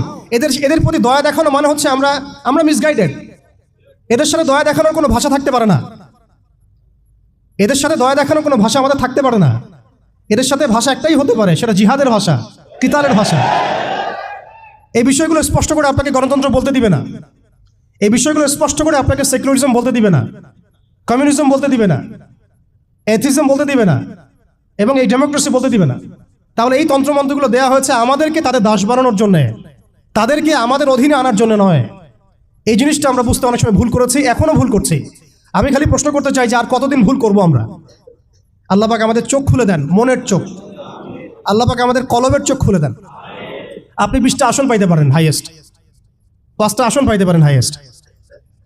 এদের প্রতি দয়া দেখানো মানে হচ্ছে আমরা মিসগাইডেড। এদের সাথে দয়া দেখানোর কোনো ভাষা থাকতে পারে না। এদের সাথে দয়া দেখানোর কোনো ভাষা আমাদের থাকতে পারে না। এদের সাথে ভাষা একটাই হতে পারে, সেটা জিহাদের ভাষা, কিতালের ভাষা। এই বিষয়গুলো স্পষ্ট করে আপনাকে গণতন্ত্র বলতে দিবে না। এই বিষয়গুলো স্পষ্ট করে আপনাকে সেকুলারিজম বলতে দিবে না, কমিউনিজম বলতে দিবে না, এথিজম বলতে দিবে না, এবং এই ডেমোক্রেসি বলতে দিবে না। তাহলে এই তন্ত্রমন্ত্রগুলো দেওয়া হয়েছে আমাদেরকে তাদের দাস বানানোর জন্য, তাদেরকে আমাদের অধীনে আনার জন্য নয়। এই জিনিসটা আমরা বুঝতে অনেক সময় ভুল করেছি, এখনো ভুল করছি। আমি খালি প্রশ্ন করতে চাই যে আর কতদিন ভুল করব আমরা? আল্লাহ পাক আমাদের চোখ খুলে দেন, মনের চোখ। আল্লাহ পাক আমাদের কলবের চোখ খুলে দেন। আপনি 20টা আসন পাইতে পারেন হাইয়েস্ট, 5টা আসন পাইতে পারেন হাইয়েস্ট,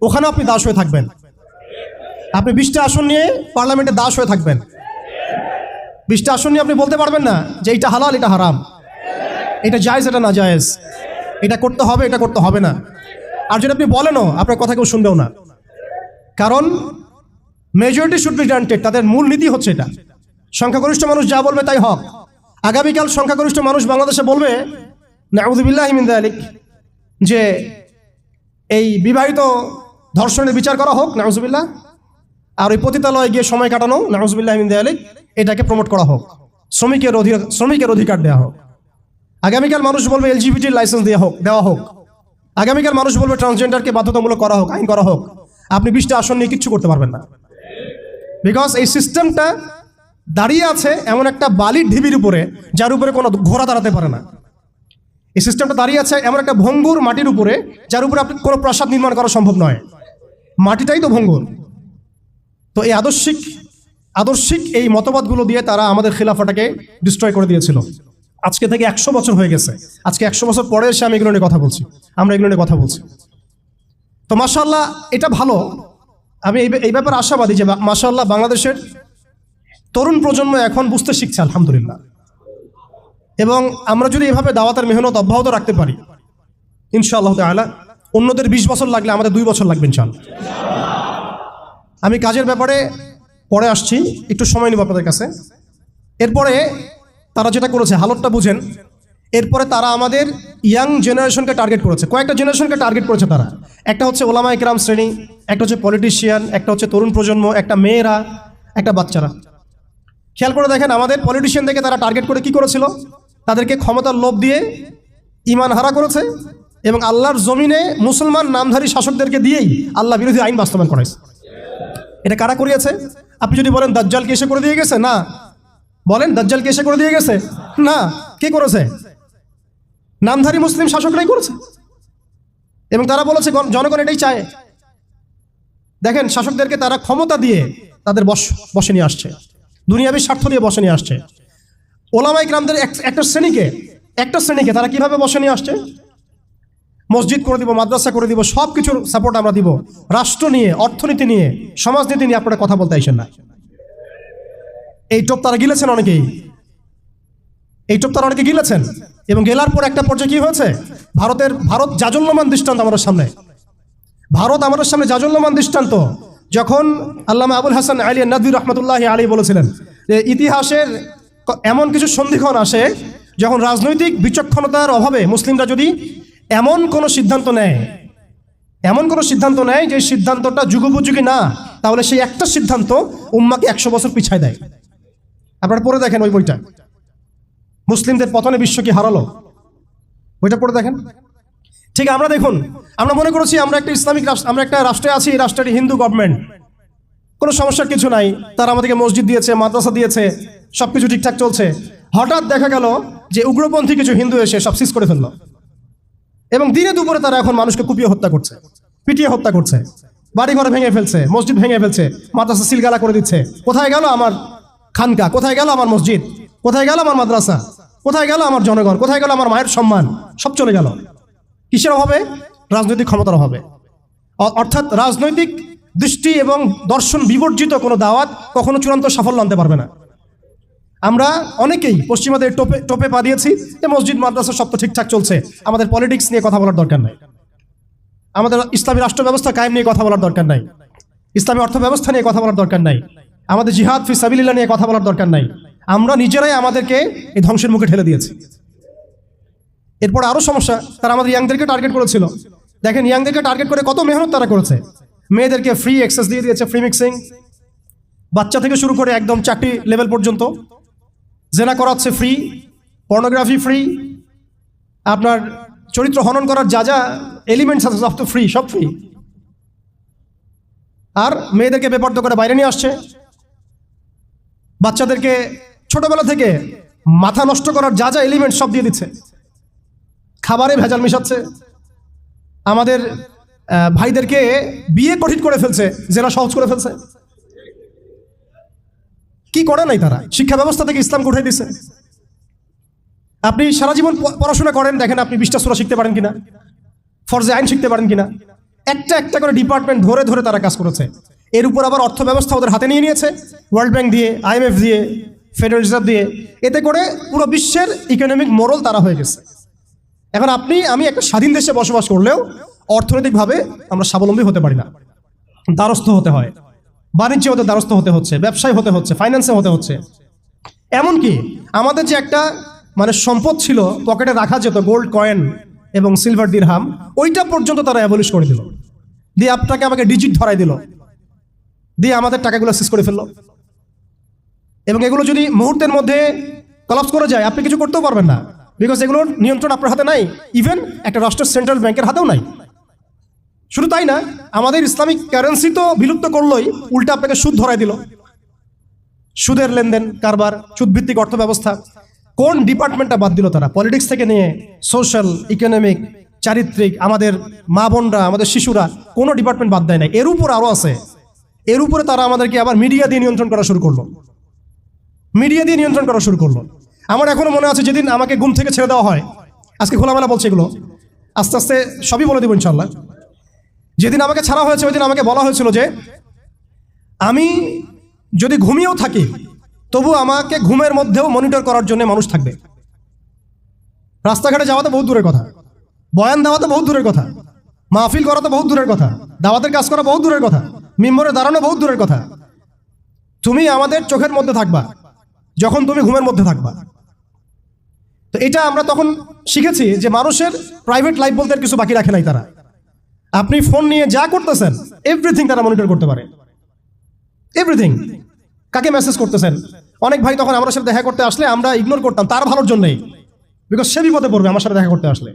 ওখানে আপনি দাস হয়ে থাকবেন। আপনি 20টা আসন নিয়ে পার্লামেন্টে দাস হয়ে থাকবেন। 20টা আসন নিয়ে আপনি বলতে পারবেন না যে এটা হালাল, এটা হারাম, এটা জায়েজ, এটা না জায়েজ, এটা করতে হবে, এটা করতে হবে না। আর যদি আপনি বলেনও, আপনার কথা কেউ শুনবেও না। কারণ মেজরিটি শুড বি গ্রান্টেড, তাদের মূল নীতি হচ্ছে এটা। সংখ্যাগরিষ্ঠ মানুষ যা বলবে তাই হক। আগামীকাল সংখ্যাগরিষ্ঠ মানুষ বাংলাদেশে বলবে নাউযুবিল্লাহি মিন যালিক, যে এই বিবাহিত ধর্ষণের বিচার করা হোক, নাউযুবিল্লাহ, আর ওই পতিতালয়ে গিয়ে সময় কাটানো, নাউযুবিল্লাহি মিন যালিক, এটাকে প্রমোট করা হোক, শ্রমিকের অধিকার দেওয়া হোক। আগামীকাল মানুষ বলবে এলজিবিটির লাইসেন্স দেওয়া হোক। আগামীকাল মানুষ বলবে ট্রান্সজেন্ডারকে বাধ্যতামূলক করা হোক, আইন করা হোক। আপনি 20টা আসন নিয়ে কিচ্ছু করতে পারবেন না, বিকজ এই সিস্টেমটা দাঁড়িয়ে আছে এমন একটা বালির ঢিবির উপরে, যার উপরে কোনো ঘোড়া দাঁড়াতে পারে না। এই সিস্টেমটা দাঁড়িয়ে আছে এমন একটা ভঙ্গুর মাটির উপরে, যার উপরে আপনি কোনো প্রাসাদ নির্মাণ করা সম্ভব নয়। মাটিটাই তো ভঙ্গুর। তো এই আদর্শিক এই মতবাদগুলো দিয়ে তারা আমাদের খিলাফাটাকে ডিস্ট্রয় করে দিয়েছিল। আজকে থেকে 100 বছর হয়ে গেছে। আজকে 100 বছর পরে এসে আমি এগুলো নিয়ে কথা বলছি, আমরা এগুলো নিয়ে কথা বলছি। তো মাশাআল্লাহ, এটা ভালো। আমি এই ব্যাপারে আশাবাদী যে মাশাআল্লাহ বাংলাদেশের তরুণ প্রজন্ম এখন বুঝতে শিখছে, আলহামদুলিল্লাহ। এবং আমরা যদি এভাবে দাওয়াতের মেহনত অব্যাহত রাখতে পারি, ইনশাআল্লাহ তাআলা অন্যদের 20 বছর লাগলে আমাদের 2 বছর লাগবে ইনশাআল্লাহ। আমি কাজের ব্যাপারে পরে আসছি, একটু সময় নিব আপনাদের কাছে। এরপরে তারা যেটা করেছে, হালতটা বুঝেন। এরপরে তারা আমাদের ইয়াং জেনারেশনকে টার্গেট করেছে, কয়েকটা জেনারেশনকে টার্গেট করেছে তারা। একটা হচ্ছে ওলামায়ে কেরাম শ্রেণী, একটা হচ্ছে পলিটিশিয়ান, একটা হচ্ছে তরুণ প্রজন্ম, একটা মেয়েরা, একটা বাচ্চারা। খেয়াল করে দেখেন, আমাদের পলিটিশিয়ানদেরকে তারা টার্গেট করে কি করেছিল? তাদেরকে ক্ষমতার লোভ দিয়ে ইমান হারা করেছে, এবং আল্লাহর জমিনে মুসলমান নামধারী শাসকদেরকে দিয়েই আল্লাহ বিরোধী আইন বাস্তবায়ন করেছে। এটা কারা করিয়েছে? আপনি যদি বলেন দাজ্জালকে এসে করে দিয়ে গেছে, না। বলেন দাজ্জালকে এসে করে দিয়ে গেছে, না। কে করেছে? নামধারী মুসলিম শাসকরাই করেছে। এবং তারা বলেছে জনগণ এটাই চায়। দেখেন, শাসকদেরকে তারা ক্ষমতা দিয়ে তাদের বসে নিয়ে আসছে, দুনিয়াবী স্বার্থ দিয়ে বসে নিয়ে আসছে। ওলামায়ে কেরামদের একটা শ্রেণীকে তারা কিভাবে বসে নিয়ে আসছে? মসজিদ করে দিব, মাদ্রাসা করে দিব, সব কিছুর সাপোর্ট আমরা দিব, রাষ্ট্র নিয়ে, অর্থনীতি নিয়ে, সমাজনীতি নিয়ে আপনারা কথা বলতে আইসেন না। এই টোপ তারা গিলেছেন অনেকেই, এই টোপ তারা অনেকে গিলেছেন। এবং গেলার পর একটা পর্যায়ে কি হয়েছে? ভারত জাজল্যমান দৃষ্টান্ত আমাদের সামনে, ভারত আমাদের সামনে জাজল্যমান দৃষ্টান্ত। যখন আল্লামা আবুল হাসান আলী নদভী রহমতুল্লাহ আলী বলেছিলেন যে ইতিহাসের এমন কিছু সন্ধিক্ষণ আসে যখন রাজনৈতিক বিচক্ষণতার অভাবে মুসলিমরা যদি এমন কোনো সিদ্ধান্ত নেয় যে সিদ্ধান্তটা যুগোপযোগী না, তাহলে সেই একটা সিদ্ধান্ত উম্মাকে 100 বছর পিছায় দেয়। আপনারা পড়ে দেখেন ওই বইটা, মুসলিমদের পতনে বিশ্ব কি হারালো, বইটা পড়ে দেখেন। ঠিক আমরা দেখুন, আমরা মনে করেছি আমরা একটা ইসলামিক রাষ্ট্র, আমরা একটা রাষ্ট্রে আছি, এই রাষ্ট্রটি হিন্দু গভর্নমেন্ট, কোনো সমস্যার কিছু নাই, তারা আমাদেরকে মসজিদ দিয়েছে, মাদ্রাসা দিয়েছে, সবকিছু ঠিকঠাক চলছে। হঠাৎ দেখা গেল যে উগ্রপন্থী কিছু হিন্দু এসে সব সিজ করে ফেললো এবং দিনে দুপুরে তারা এখন মানুষকে কুপিয়ে হত্যা করছে, পিটিয়ে হত্যা করছে, বাড়িঘর ভেঙে ফেলছে, মসজিদ ভেঙে ফেলছে, মাদ্রাসা সিলগালা করে দিচ্ছে। কোথায় গেল আমার খানকা, কোথায় গেল আমার মসজিদ, কোথায় গেল আমার মাদ্রাসা, কোথায় গেল আমার জনগণ, কোথায় গেল আমার মায়ের সম্মান, সব চলে গেল। কিসের অভাবে? রাজনৈতিক ক্ষমতার অভাবে। অর্থাৎ রাজনৈতিক দৃষ্টি এবং দর্শন বিবর্জিত কোনো দাওয়াত কখনো চূড়ান্ত সাফল্য আনতে পারবে না। আমরা অনেকেই পশ্চিমাদের টোপে পা দিয়েছি যে মসজিদ মাদ্রাসা সব তো ঠিকঠাক চলছে, আমাদের পলিটিক্স নিয়ে কথা বলার দরকার নাই, আমাদের ইসলামী রাষ্ট্র ব্যবস্থা কায়েম নিয়ে কথা বলার দরকার নাই, ইসলামী অর্থ ব্যবস্থা নিয়ে কথা বলার দরকার নাই, আমাদের জিহাদ ফি সাবিলিল্লাহ নিয়ে কথা বলার দরকার নাই। আমরা নিজেরাই আমাদেরকে এই ধ্বংসের মুখে ঠেলে দিয়েছি। এরপর আরো সমস্যা, তারা আমাদের ইয়াংদেরকে টার্গেট করেছিল। দেখেন, ইয়াংদেরকে টার্গেট করে কত মেহনত তারা করেছে। মেয়েদেরকে ফ্রি অ্যাক্সেস দিয়ে দিয়েছে, ফ্রি মিক্সিং, বাচ্চা থেকে শুরু করে একদম চাকরি লেভেল পর্যন্ত জেনা করাচ্ছে ফ্রি, পর্নোগ্রাফি ফ্রি, আপনার চরিত্র হনন করার যা যা এলিমেন্টস আছে সব তো ফ্রি, সব ফ্রি। আর মেয়েদেরকে বেপর্দা করে বাইরে নিয়ে আসছে, বাচ্চাদেরকে ছোটবেলা থেকে মাথা নষ্ট করার যা যা এলিমেন্ট সব দিয়ে দিচ্ছে, খাবারে ভেজাল মিশাচ্ছে, আমাদের ভাইদেরকে বিয়ে কঠিন করে ফেলছে, জেনা সহজ করে ফেলছে। কি করে নাই তারা? শিক্ষা ব্যবস্থা থেকে ইসলামকে উঠাই দিচ্ছে। আপনি সারা জীবন পড়াশোনা করেন, দেখেন আপনি 20টা সূরা শিখতে পারেন কিনা, ফরজে আইন শিখতে পারেন কিনা। একটা করে ডিপার্টমেন্ট ধরে ধরে তারা কাজ করেছে। এর উপর আবার অর্থ ব্যবস্থা ওদের হাতে নিয়ে নিয়েছে, ওয়ার্ল্ড ব্যাংক দিয়ে, IMF দিয়ে, ফেডারেল রিজার্ভ দিয়ে। এতে করে পুরো বিশ্বের ইকোনমিক মোড়ল তারা হয়ে গেছে। এখন আমি একটা স্বাধীন দেশে বসবাস করলেও অর্থনৈতিকভাবে আমরা স্বাবলম্বী হতে পারি না, দ্বারস্থ হতে হয়, বাণিজ্যে ওদের দ্বারস্থ হতে হচ্ছে, ব্যবসায় হতে হচ্ছে, ফাইন্যান্সে হতে হচ্ছে। এমনকি আমাদের যে একটা সম্পদ ছিল পকেটে রাখা যেত, গোল্ড কয়েন এবং সিলভার দিরহাম, ওইটা পর্যন্ত তারা অ্যাবলিশ করে দিল, দিয়ে আমাকে ডিজিট ধরাই দিল, দিয়ে আমাদের টাকাগুলো সিজ করে ফেললো। এবং এগুলো যদি মুহূর্তের মধ্যে কলাপস করে যায়, আপনি কিছু করতেও পারবেন না, বিকজ এগুলোর নিয়ন্ত্রণ আপনার হাতে নাই, ইভেন একটা রাষ্ট্রের সেন্ট্রাল ব্যাংকের হাতেও নাই। শুধু তাই না, আমাদের ইসলামিক কারেন্সি তো বিলুপ্ত করলোই, উল্টা আপনাকে সুদ ধরাই দিল, সুদের লেনদেন কারবার, সুদভিত্তিক অর্থ ব্যবস্থা। কোন ডিপার্টমেন্টটা বাদ দিল তারা? পলিটিক্স থেকে নিয়ে সোশ্যাল, ইকোনমিক, চারিত্রিক, আমাদের মা বোনরা, আমাদের শিশুরা, কোনো ডিপার্টমেন্ট বাদ দেয় না। এর উপর আরো আছে, এর উপরে তারা আমাদেরকে আবার মিডিয়া দিয়ে নিয়ন্ত্রণ করা শুরু করলো, আমার এখনো মনে আছে যেদিন আমাকে ঘুম থেকে ছেড়ে দেওয়া হয়, আজকে খোলামেলা বলছে এগুলো, আস্তে আস্তে সবই বলে দেবো ইনশাল্লাহ। যেদিন আমাকে ছাড়া হয়েছে ওই দিন আমাকে বলা হয়েছিল যে আমি যদি ঘুমিয়েও থাকি তবু আমাকে ঘুমের মধ্যেও মনিটর করার জন্য মানুষ থাকবে। রাস্তাঘাটে যাওয়া তো বহুত দূরের কথা, বয়ান দেওয়া তো বহুত দূরের কথা, মাহফিল করা তো বহুত দূরের কথা, দাওয়াতের কাজ করা বহুত দূরের কথা, মিম্বরে দাঁড়ানো বহুত দূরের কথা। তুমি আমাদের চোখের মধ্যে থাকবা যখন তুমি ঘুমের মধ্যে থাকবা। তো এটা আমরা তখন শিখেছি যে মানুষের প্রাইভেট লাইফ বলতে কিছু বাকি রাখে নাই তারা। আপনি ফোন নিয়ে যা করতেছেন এভরিথিং তারা মনিটর করতে পারে, এভরিথিং। কাকে মেসেজ করতেছেন? অনেক ভাই তখন আমার সাথে দেখা করতে আসলে আমরা ইগনোর করতাম তার ভালোর জন্যই, বিকজ সে বিপদে পড়বে আমার সাথে দেখা করতে আসলে।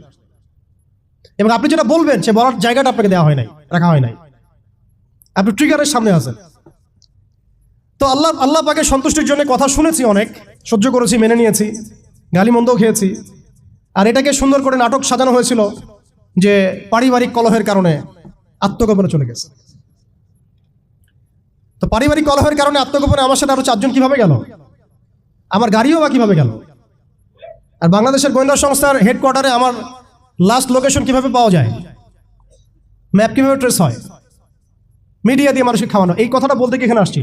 এবং আপনি যেটা বলবেন সে বলার জায়গাটা আপনাকে দেওয়া হয় নাই, রাখা হয় নাই, আপনি ট্রিগারের সামনে আছেন। তো আল্লাহ পাকের সন্তুষ্টির জন্য কথা শুনেছি, অনেক সহ্য করেছি, মেনে নিয়েছি, গালি মন্দও খেয়েছি। আর এটাকে সুন্দর করে নাটক সাজানো হয়েছিল যে পারিবারিক কলহের কারণে আত্মগোপনে চলে গেছে। তো পারিবারিক কলহের কারণে আত্মগোপনে আমার সাথে আরো 4 জন কিভাবে গেল? আমার গাড়িও বা কিভাবে গেল? আর বাংলাদেশের গোয়েন্দা সংস্থার হেডকোয়ার্টারে আমার লাস্ট লোকেশন কিভাবে পাওয়া যায়? ম্যাপ কিভাবে ট্রেস হয়? মিডিয়া দিয়ে মানুষকে খাওয়ানো। এই কথাটা বলতে কি এখানে আসছি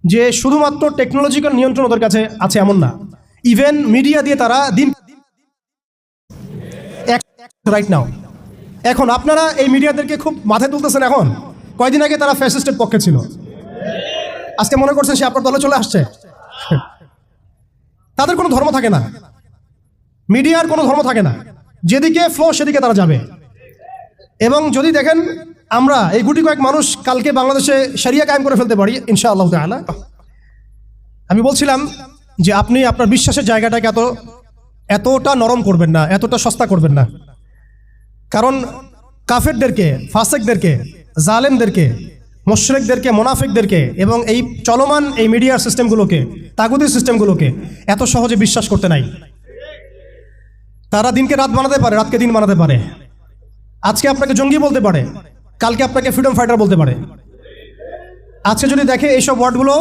যে শুধুমাত্র টেকনোলজিক্যাল নিয়ন্ত্রণ ওদের কাছে আছে এমন না, ইভেন মিডিয়া দিয়ে তারা দিন রাইট নাও। এখন আপনারা এই মিডিয়াদেরকে খুব মাথায় তুলতেছেন। এখন কয়দিন আগে তারা ফ্যাসিস্টের পক্ষে ছিল, আজকে মনে করছেন সে আপনার দলে চলে আসছে। তাদের কোনো ধর্ম থাকে না, মিডিয়ার কোনো ধর্ম থাকে না, যেদিকে ফ্লো সেদিকে তারা যাবে। এবং যদি দেখেন আমরা এই গুটি কয়েক মানুষ কালকে বাংলাদেশে শরিয়া কায়েম করে ফেলতে পারি ইনশাআল্লাহ তাআলা। আমি বলছিলাম যে আপনি আপনার বিশ্বাসের জায়গাটাকে এতটা নরম করবেন না, এতটা সস্তা করবেন না। কারণ কাফেরদেরকে, ফাসেকদেরকে, জালেমদেরকে, মুশরিকদেরকে, মুনাফিকদেরকে এবং এই চলমান এই মিডিয়ার সিস্টেমগুলোকে, তাগুতি সিস্টেমগুলোকে এত সহজে বিশ্বাস করতে নাই। তারা দিনকে রাত বানাতে পারে, রাতকে দিন বানাতে পারে। আজকে আপনাকে জঙ্গি বলতে পারে, কালকে আপনাকে ফ্রিডম ফাইটার বলতে পারে। আজকে যদি দেখে এইসব ওয়ার্ডগুলো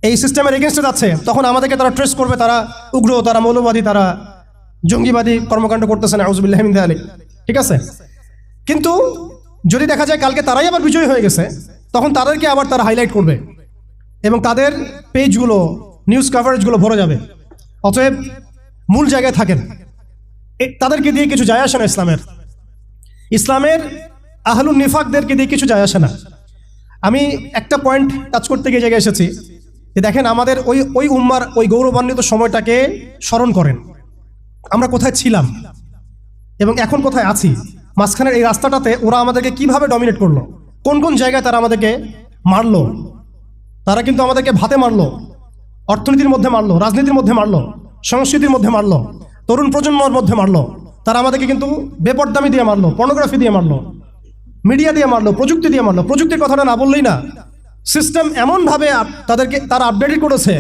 এই সিস্টেমের এগেনস্টে যাচ্ছে, তখন আমাদেরকে তারা ট্রেস করবে, তারা উগ্র, তারা মৌলবাদী, তারা জঙ্গিবাদী কর্মকাণ্ড করতেছে না, আউযুবিল্লাহি মিন যালিক। ঠিক আছে? কিন্তু যদি দেখা যায় কালকে তারাই আবার বিজয় হয়ে গেছে, তখন তাদেরকে আবার তারা হাইলাইট করবে এবং তাদের পেজগুলো, নিউজ কভারেজগুলো ভরে যাবে। অতএব মূল জায়গায় থাকেন। তাদেরকে দিয়ে কিছু যায় আসে না। ইসলামের আহলুন নিফাকদেরকে দিয়ে কিছু যায় আসে না। আমি একটা পয়েন্ট টাচ করতে গিয়ে জায়গায় এসেছি যে দেখেন আমাদের ওই উম্মার ওই গৌরবান্বিত সময়টাকে স্মরণ করেন। আমরা কোথায় ছিলাম এবং এখন কোথায় আছি, মাঝখানের এই রাস্তাটাতে ওরা আমাদেরকে কিভাবে ডমিনেট করলো, কোন কোন জায়গায় তারা আমাদেরকে মারলো। তারা কিন্তু আমাদেরকে ভাতে মারলো, অর্থনীতির মধ্যে মারলো, রাজনীতির মধ্যে মারলো, সংস্কৃতির মধ্যে মারলো, তরুণ প্রজন্মের মধ্যে মারলো। তারা আমাদেরকে কিন্তু বেপরদামি দিয়ে মারলো, পর্নোগ্রাফি দিয়ে মারলো, মিডিয়া দিয়ে মারলো, প্রযুক্তি দিয়ে মারলো। প্রযুক্তির কথাটা না বললেই না, সিস্টেম এমনভাবে তারা আপডেটেড করেছে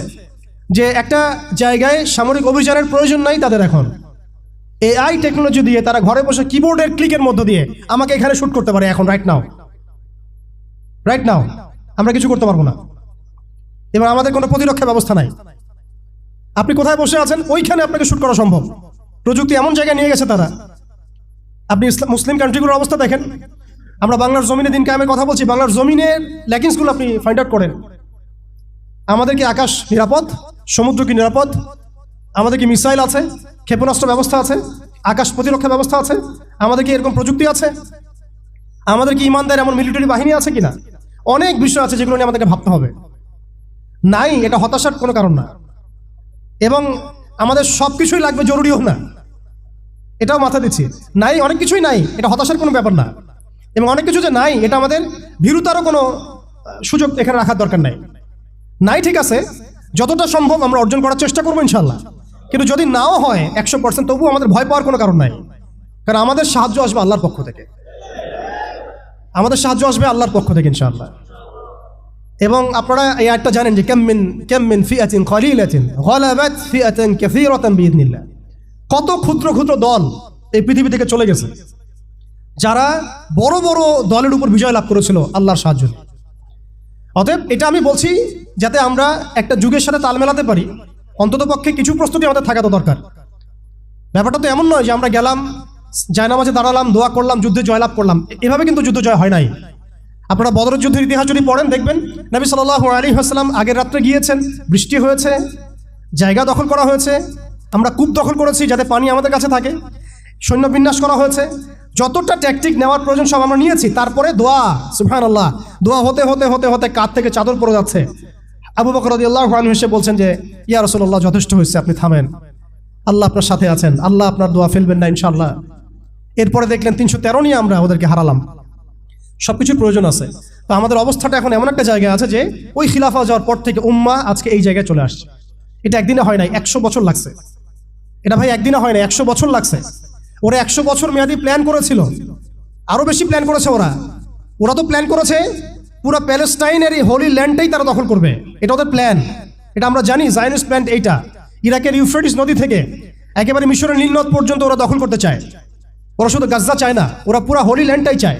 যে একটা জায়গায় সামরিক অভিযানের প্রয়োজন নাই তাদের। এখন এআই টেকনোলজি দিয়ে তারা ঘরে বসে কিবোর্ডের ক্লিকের মধ্য দিয়ে আমাকে এখানে শুট করতে পারে। এখন রাইট নাও আমরা কিছু করতে পারবো না এবং আমাদের কোনো প্রতিরক্ষা ব্যবস্থা নাই। আপনি কোথায় বসে আছেন ওইখানে আপনাকে শুট করা সম্ভব। প্রযুক্তি এমন জায়গায় নিয়ে গেছে তারা। আপনি মুসলিম কান্ট্রিগুলোর অবস্থা দেখেন। আমরা বাংলার জমিনে দিন কায়েমের কথা বলছি, বাংলার জমিনের ল্যাকিংসগুলো আপনি ফাইন্ড আউট করেন। আমাদের কি আকাশ নিরাপদ? সমুদ্র কি নিরাপদ? আমাদের কি মিসাইল আছে, ক্ষেপণাস্ত্র ব্যবস্থা আছে, আকাশ প্রতিরক্ষা ব্যবস্থা আছে? আমাদের কি এরকম প্রযুক্তি আছে? আমাদের কি ইমানদার এমন মিলিটারি বাহিনী আছে কিনা? অনেক বিষয় আছে যেগুলো নিয়ে আমাদেরকে ভাবতে হবে। নাই, এটা হতাশার কোনো কারণ না। এবং আমাদের সব কিছুই লাগবে, জরুরিও না, এটাও মাথা দিচ্ছি। নাই, অনেক কিছুই নাই, এটা হতাশার কোনো ব্যাপার না। এবং অনেক কিছু যে নাই, এটা আমাদের ভীরুতারও কোনো সুযোগ এখানে রাখার দরকার নাই। ঠিক আছে, যতটা সম্ভব আমরা অর্জন করার চেষ্টা করবো ইনশাল্লাহ। কিন্তু যদি নাও হয় 100%, তবুও আমাদের ভয় পাওয়ার কোনো কারণ নাই। কারণ আমাদের সাহায্য আসবে আল্লাহর পক্ষ থেকে, ইনশাআল্লাহ। এবং আপনারা এই আয়াতটা জানেন যে কাম মিন ফিআতিন কলিলাতিন গালাবাত ফিআতান কাসীরাতান বিইذনিল্লাহ। কত ক্ষুদ্র ক্ষুদ্র দল এই পৃথিবী থেকে চলে গেছে যারা বড় বড় দলের উপর বিজয় লাভ করেছিল আল্লাহর সাহায্যে। অতএব এটা আমি বলছি যাতে আমরা একটা যুগের সাথে তাল মেলাতে পারি, অন্ততপক্ষে কিছু প্রস্তুতি আমাদের থাকা তো দরকার। ব্যাপারটা তো এমন নয় যে আমরা গেলাম, জায়নামাজে দাঁড়ালাম, দোয়া করলাম, যুদ্ধে জয়লাভ করলাম। এভাবে কিন্তু যুদ্ধ জয় হয় নাই। আপনারা বদরের যুদ্ধের ইতিহাস যদি পড়েন দেখবেন নবী সাল্লাল্লাহু আলাইহি ওয়াসাল্লাম আগের রাত্রে গিয়েছেন, বৃষ্টি হয়েছে, জায়গা দখল করা হয়েছে, আমরা কূপ দখল করেছি যাতে পানি আমাদের কাছে থাকে, সৈন্য বিন্যাস করা হয়েছে, যতটা ট্যাকটিক নেওয়ার প্রয়োজন সব আমরা নিয়েছি। তারপরে দোয়া, সুবহানাল্লাহ, দোয়া হতে হতে হতে হতে কাঁধ থেকে চাদর পড়ে যাচ্ছে। আবু বকর রাদিয়াল্লাহু আনহু এসে বলছেন যে ইয়া রাসূলুল্লাহ, যথেষ্ট হয়েছে, আপনি থামেন, আল্লাহ আপনার সাথে আছেন, আল্লাহ আপনার দোয়া ফেলবেন না ইনশাআল্লাহ। এরপরে দেখলেন 313 নিয়ে আমরা ওদেরকে হারালাম। সবকিছুর প্রয়োজন আছে। তো আমাদের অবস্থাটা এখন এমন একটা জায়গায় আছে যে ওই খিলাফা যাওয়ার পর থেকে উম্মাহ আজকে এই জায়গায় চলে আসছে। এটা একদিনে হয় নাই, 100 বছর লাগছে। এটা ভাই একদিনে হয় নাই, 100 বছর লাগছে। ওরা 100 বছর মেয়াদি প্ল্যান করেছিল, আরো বেশি প্ল্যান করেছে। ওরা তো প্ল্যান করেছে পুরো প্যালেস্টাইনের এই হোলি ল্যান্ডটাই তারা দখল করবে। এটা ওদের প্ল্যান, এটা আমরা জানি। জায়নিস্ট প্ল্যান এইটা। ইরাকের ইউফ্রেটিস নদী থেকে একেবারে মিশরের নীল নদ পর্যন্ত ওরা দখল করতে চায়। ওরা শুধু গাজ্জা চায় না, ওরা পুরো হোলি ল্যান্ডটাই চায়,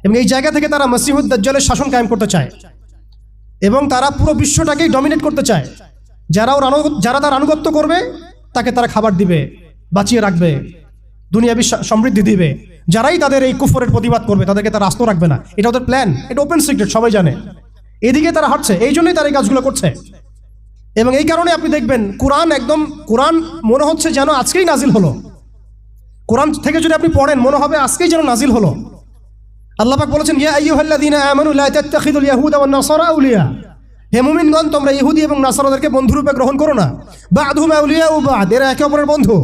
এবং এই জায়গা থেকে তারা মসিহুদ দাজ্জালের শাসন কায়েম করতে চায়, এবং তারা পুরো বিশ্বটাকেই ডমিনেট করতে চায়। যারা তার আনুগত্য করবে তাকে তারা খাবার দিবে, বাঁচিয়ে রাখবে, দুনিয়াবী সমৃদ্ধি দিবে। যারাই তাদের এই কুফরের প্রতিবাদ করবে তাদেরকে তারা আস্ত রাখবে না। এটা ওদের প্ল্যান, এটা ওপেন সিক্রেট, সবাই জানে। এদিকে তারা হাঁটছে, এই জন্যই তারা এই কাজগুলো করছে। এবং এই কারণে আপনি দেখবেন কোরআন মনে হচ্ছে যেন আজকেই নাজিল হলো। কোরআন থেকে যদি আপনি পড়েন মনে হবে আজকেই যেন নাজিল হলো। আল্লাহ পাক বলেছেন, ইয়া আইয়ুহাল্লাযীনা আমানু লা তাত্তাখিযুল ইয়াহুদা ওয়ান নাসারা আউলিয়া, হে মুমিনগণ তোমরা ইহুদি এবং নাসারাদেরকে বন্ধুরূপে গ্রহণ করো না। বা'দুহুম আউলিয়াউ বা'দ, এরা একে অপরের বন্ধু।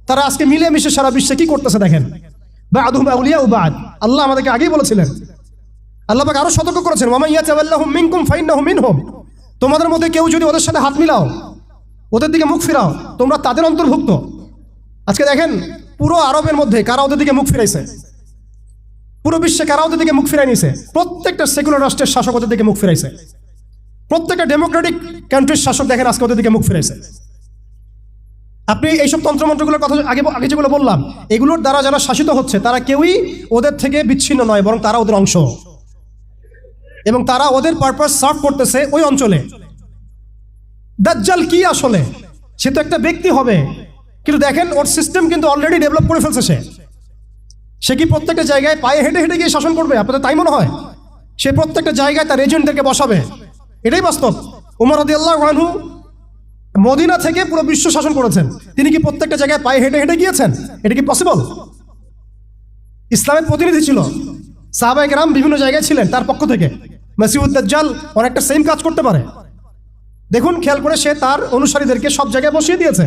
তারা আজকে মিলেমিশে সারা বিশ্বে কি করতেছে দেখেন। বা'দুহুম আউলিয়াউ বা'দ, আল্লাহ আমাদেরকে আগেই বলেছিলেন। আল্লাহ পাক আরো সতর্ক করেছেন, ওয়া মান ইয়াতাওয়াল্লাহুম মিনকুম ফাইন্নাহু মিনহুম, তোমাদের মধ্যে কেউ যদি ওদের সাথে হাত মিলাও, ওদের দিকে মুখ ফিরাও, তোমরা তাদের অন্তর্ভুক্ত। আজকে দেখেন পুরো আরবের মধ্যে কারা ওদের দিকে মুখ ফিরাইছে, পুরো বিশ্বে কারা ওদের দিকে মুখ ফিরাই নিয়েছে। প্রত্যেকটা সেকুলার রাষ্ট্রের শাসক ওদের দিকে মুখ ফিরাইছে, প্রত্যেকটা ডেমোক্রেটিক কান্ট্রির শাসক দেখেন আজকে ওদের দিকে মুখ ফিরাইছে। আপনি এইসব তন্ত্রমন্ত্রগুলোর কথা আগে যেগুলো বললাম, এগুলোর দ্বারা যারা শাসিত হচ্ছে তারা কেউই ওদের থেকে বিচ্ছিন্ন নয়, বরং তারা ওদের অংশ, এবং তারা ওদের পারপাস সার্ভ করতেছে ওই অঞ্চলে। দাজ্জাল কি আসলে? সে তো একটা ব্যক্তি হবে, কিন্তু দেখেন ওর সিস্টেম কিন্তু অলরেডি ডেভেলপ করে ফেলছে। সে কি প্রত্যেকটা জায়গায় পায়ে হেঁটে হেঁটে গিয়ে শাসন করবে? আপনাদের তাই মনে হয়? সে প্রত্যেকটা জায়গায় তার এজেন্টদেরকে বসাবে, এটাই বাস্তব। ওমর রাদিয়াল্লাহু আনহু মদিনা থেকে পুরো বিশ্ব শাসন করেছেন, তিনি কি প্রত্যেকটা জায়গায় পায়ে হেঁটে হেঁটে গিয়েছেন? এটা কি পসিবল? ইসলামের প্রতিনিধি ছিল, সাহাবায়ে কেরাম বিভিন্ন জায়গায় ছিলেন তার পক্ষ থেকে। মসিহুদ দাজ্জাল অনেকটা সেম কাজ করতে পারে। দেখুন খেয়াল করে, সে তার অনুসারীদেরকে সব জায়গায় বসিয়ে দিয়েছে,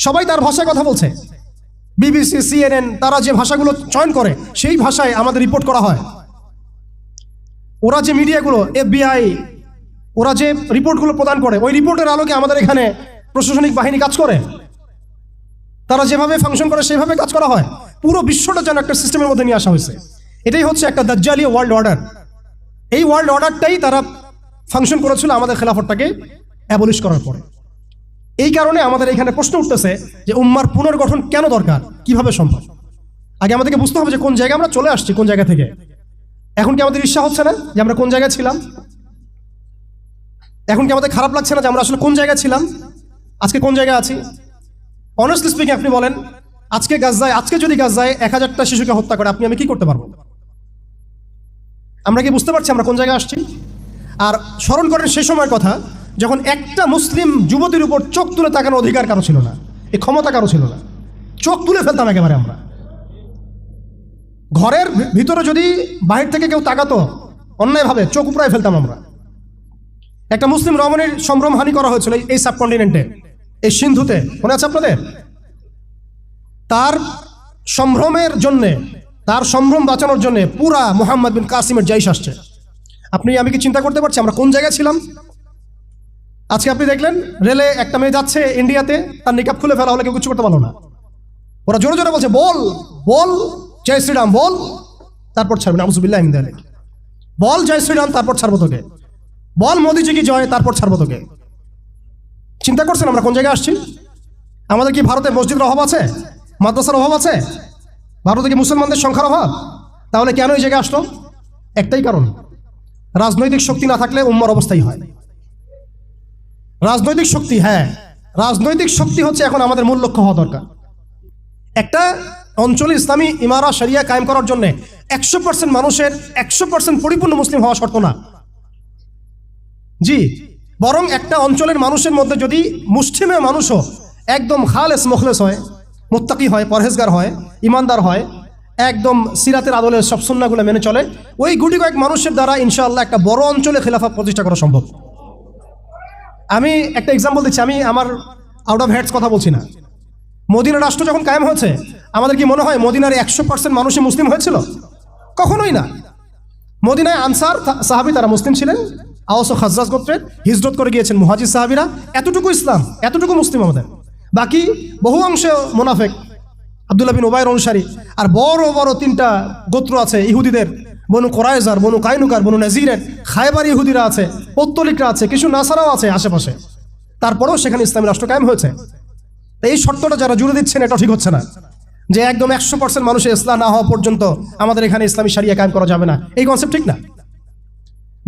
সবাই তার ভাষায় কথা বলছে। বিবিসি, CNN তারা যে ভাষাগুলো চয়ন করে সেই ভাষায় আমাদের রিপোর্ট করা হয়। ওরা যে মিডিয়াগুলো, FBI, ওরা যে রিপোর্টগুলো প্রদান করে, ওই রিপোর্টের আলোকে আমাদের এখানে প্রশাসনিক বাহিনী কাজ করে। তারা যেভাবে ফাংশন করে সেভাবে কাজ করা হয়। পুরো বিশ্বটা যেন একটা সিস্টেমের মধ্যে নিয়ে আসা হয়েছে। এটাই হচ্ছে একটা দাজ্জালীয় ওয়ার্ল্ড অর্ডার। এই ওয়ার্ল্ড অর্ডারটাই তারা ফাংশন করেছিল আমাদের খেলাফতটাকে অ্যাবলিশ করার পরে। এই কারণে আমাদের এখানে প্রশ্ন উঠতেছে যে উম্মার পুনর্গঠন কেন দরকার, কিভাবে সম্ভব? আগে আমাদেরকে বুঝতে হবে যে কোন জায়গায় আমরা চলে আসছি, কোন জায়গা থেকে। এখন কি আমাদের ঈর্ষা হচ্ছে না যে আমরা কোন জায়গায় ছিলাম? এখন কি আমাদের খারাপ লাগছে না যে আমরা আসলে কোন জায়গায় ছিলাম, আজকে কোন জায়গায় আছি? অনেস্টলি স্পিকিং আপনি বলেন, আজকে যদি গাজায় 1000টা শিশুকে হত্যা করে আমি কি করতে পারবো? আমরা কি বুঝতে পারছি আমরা কোন জায়গায় আসছি? আর স্মরণ করেন সেই সময়ের কথা যখন একটা মুসলিম যুবতীর উপর চোখ তুলে তাকানোর অধিকার কারো ছিল না, এই ক্ষমতা কারো ছিল না। চোখ তুলে ফেলতাম একেবারে আমরা। ঘরের ভিতরে যদি বাহির থেকে কেউ তাকাতো অন্যায়ভাবে, চোখ উপড়ায় ফেলতাম আমরা। একটা মুসলিম রমণীর সম্ভ্রমহানি করা হয়েছিল এই সাবকন্টিনেন্টে, এই সিন্ধুতে, মনে আছে আপনাদের? তার সম্ভ্রমের জন্যে, তার সম্ভ্রম বাঁচানোর জন্য পুরা মুহাম্মদ বিন কাসিমের জাইশ আসছে। আমি কি চিন্তা করতে পারছি আমরা কোন জায়গায় ছিলাম? আজকে আপনি দেখলেন রেলে একটা মেয়ে যাচ্ছে ইন্ডিয়াতে, তার নিকাব খুলে ফেলা হলে কেউ কিছু করতে পারলো না। ওরা জোরে জোরে বলছে, বল বল জয় শ্রীরাম, বল, তারপর ছাড়বেন, আউযুবিল্লাহি মিন যালিক, বল জয় শ্রীরাম, তারপর ছাড়বো তোকে, বল মোদিজি কি জয়, তারপর ছাড়বো তোকে। চিন্তা করছেন আমরা কোন জায়গায় আসছি? আমাদের কি ভারতে মসজিদের অভাব আছে, মাদ্রাসার অভাব আছে? ভারতে কি মুসলমানদের সংখ্যার অভাব? তাহলে কেন এই জায়গায় আসলো? একটাই কারণ, রাজনৈতিক শক্তি না থাকলে উম্মার অবস্থাই হয়। রাজনৈতিক শক্তি, হ্যাঁ রাজনৈতিক শক্তি হচ্ছে এখন আমাদের মূল লক্ষ্য হওয়া দরকার। একটা অঞ্চলে ইসলামী ইমারা শরিয়া কায়েম করার জন্য 100% মানুষের 100% পরিপূর্ণ মুসলিম হওয়া শর্ত না, জি, বরং একটা অঞ্চলের মানুষের মধ্যে যদি মুসলিমের মানুষও একদম খালেস মুখলেস হয়, মুত্তাকি হয়, পরহেজগার হয়, ইমানদার হয়, একদম সিরাতের আদলে সব সুন্নাহগুলো মেনে চলে, ওই গুটি কয়েক মানুষের দ্বারা ইনশাআল্লাহ একটা বড় অঞ্চলে খেলাফত প্রতিষ্ঠা করা সম্ভব। আমি একটা এক্সাম্পল দিচ্ছি, আমি আমার আউট অফ হেডস কথা বলছি না। মদিনা রাষ্ট্র যখন কায়েম হয়েছে, আমাদের কি মনে হয় মদিনার 100% মানুষই মুসলিম হয়েছিল? কখনোই না। মদিনায় আনসার সাহাবী তারা মুসলিম ছিলেন, আওস ও খাজরাজ গোত্রের, হিজরত করে গিয়েছেন মুহাজির সাহাবীরা, এতটুকু ইসলাম, এতটুকু মুসলিম আমাদের। বাকি বহু অংশে মুনাফিক, আব্দুল্লাহ বিন উবাইর অনুসারী, আর বড় বড় 3টা গোত্র আছে ইহুদিদের, বনু কোরাইজার, বনু কাইনুকার, বনু নাজিরের, খায়বার ইহুদিরা আছে, পত্তলিকরা আছে, কিছু নাসারাও আছে আশেপাশে। তারপরেও সেখানে ইসলামী রাষ্ট্র কায়েম হয়েছে। এই শর্তটা যারা জুড়ে দিচ্ছেন এটা ঠিক হচ্ছে না। যে একদম 100% মানুষের ইসলাম না হওয়া পর্যন্ত আমাদের এখানে ইসলামী শরিয়া কায়েম করা যাবে না, এই কনসেপ্ট ঠিক না।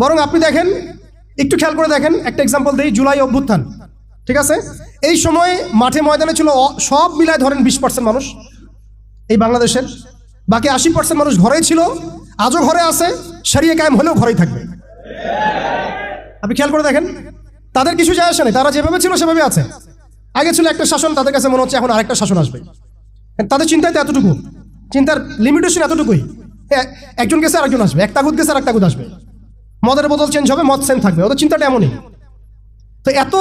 বরং আপনি দেখেন, একটু খেয়াল করে দেখেন, একটা এক্সাম্পল দিই, জুলাই অভ্যুত্থান, ঠিক আছে, এই সময় মাঠে ময়দানে ছিল সব মিলায় ধরেন 20% মানুষ এই বাংলাদেশের, বাকি 80% মানুষ ঘরেই ছিল, আজও ঘরে আছে, শরিয়া কায়েম হলেও ঘরেই থাকবে। আপনি খেয়াল করে দেখেন, তাদের কিছু যায় আসে না, তারা যেভাবে ছিল সেভাবে আছে। আগে ছিল একটা শাসন, তাদের কাছে মনে হচ্ছে এখন আরেকটা শাসন আসবে, তাদের চিন্তায় তো এতটুকু, চিন্তার লিমিটেশন এতটুকুই, একজন গেছে আরেকজন আসবে, এক তাগুত গেছে আর এক তাগুত আসবে, মদের বোতল চেঞ্জ হবে, মদ সেম থাকবে, ওদের চিন্তাটা এমনই। তো এত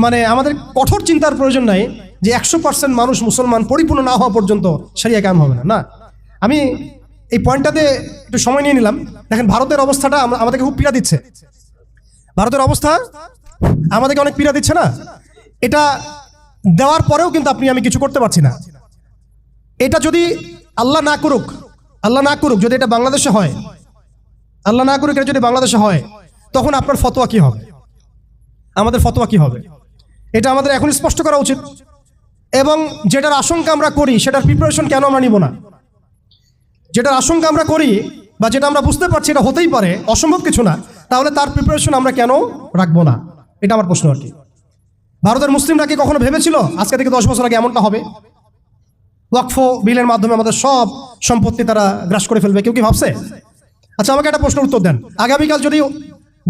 মানে আমাদের কঠোর চিন্তার প্রয়োজন নাই যে 100% মানুষ মুসলমান পরিপূর্ণ না হওয়া পর্যন্ত শরিয়া কায়েম হবে না। না, আমি এই পয়েন্টটাতে একটু সময় নিয়ে নিলাম। দেখেন ভারতের অবস্থাটা আমাদেরকে খুব পীড়া দিচ্ছে, ভারতের অবস্থা আমাদেরকে অনেক পীড়া দিচ্ছে না, এটা দেওয়ার পরেও কিন্তু আমি কিছু করতে পারছি না। এটা যদি আল্লাহ না করুক যদি এটা বাংলাদেশে হয়, আল্লাহ না করুক এটা যদি বাংলাদেশে হয়, তখন আপনার ফতোয়া কি হবে, আমাদের ফতোয়া কি হবে, এটা আমাদের এখন স্পষ্ট করা উচিত। এবং যেটার আশঙ্কা আমরা করি সেটার প্রিপারেশন কেন আমরা নিব না? যেটার আশঙ্কা আমরা করি বা যেটা আমরা বুঝতে পারছি এটা হতেই পারে, অসম্ভব কিছু না, তাহলে তার প্রিপারেশন আমরা কেন রাখবো না? এটা আমার প্রশ্ন আর কি। ভারতের মুসলিমরা কি কখনো ভেবেছিল আজকে থেকে 10 বছর আগে এমনটা হবে? ওয়াকফ বিলের মাধ্যমে আমাদের সব সম্পত্তি তারা গ্রাস করে ফেলবে, কেউ কি ভাবছে? আচ্ছা, আমাকে একটা প্রশ্নের উত্তর দেন, আগামীকাল যদি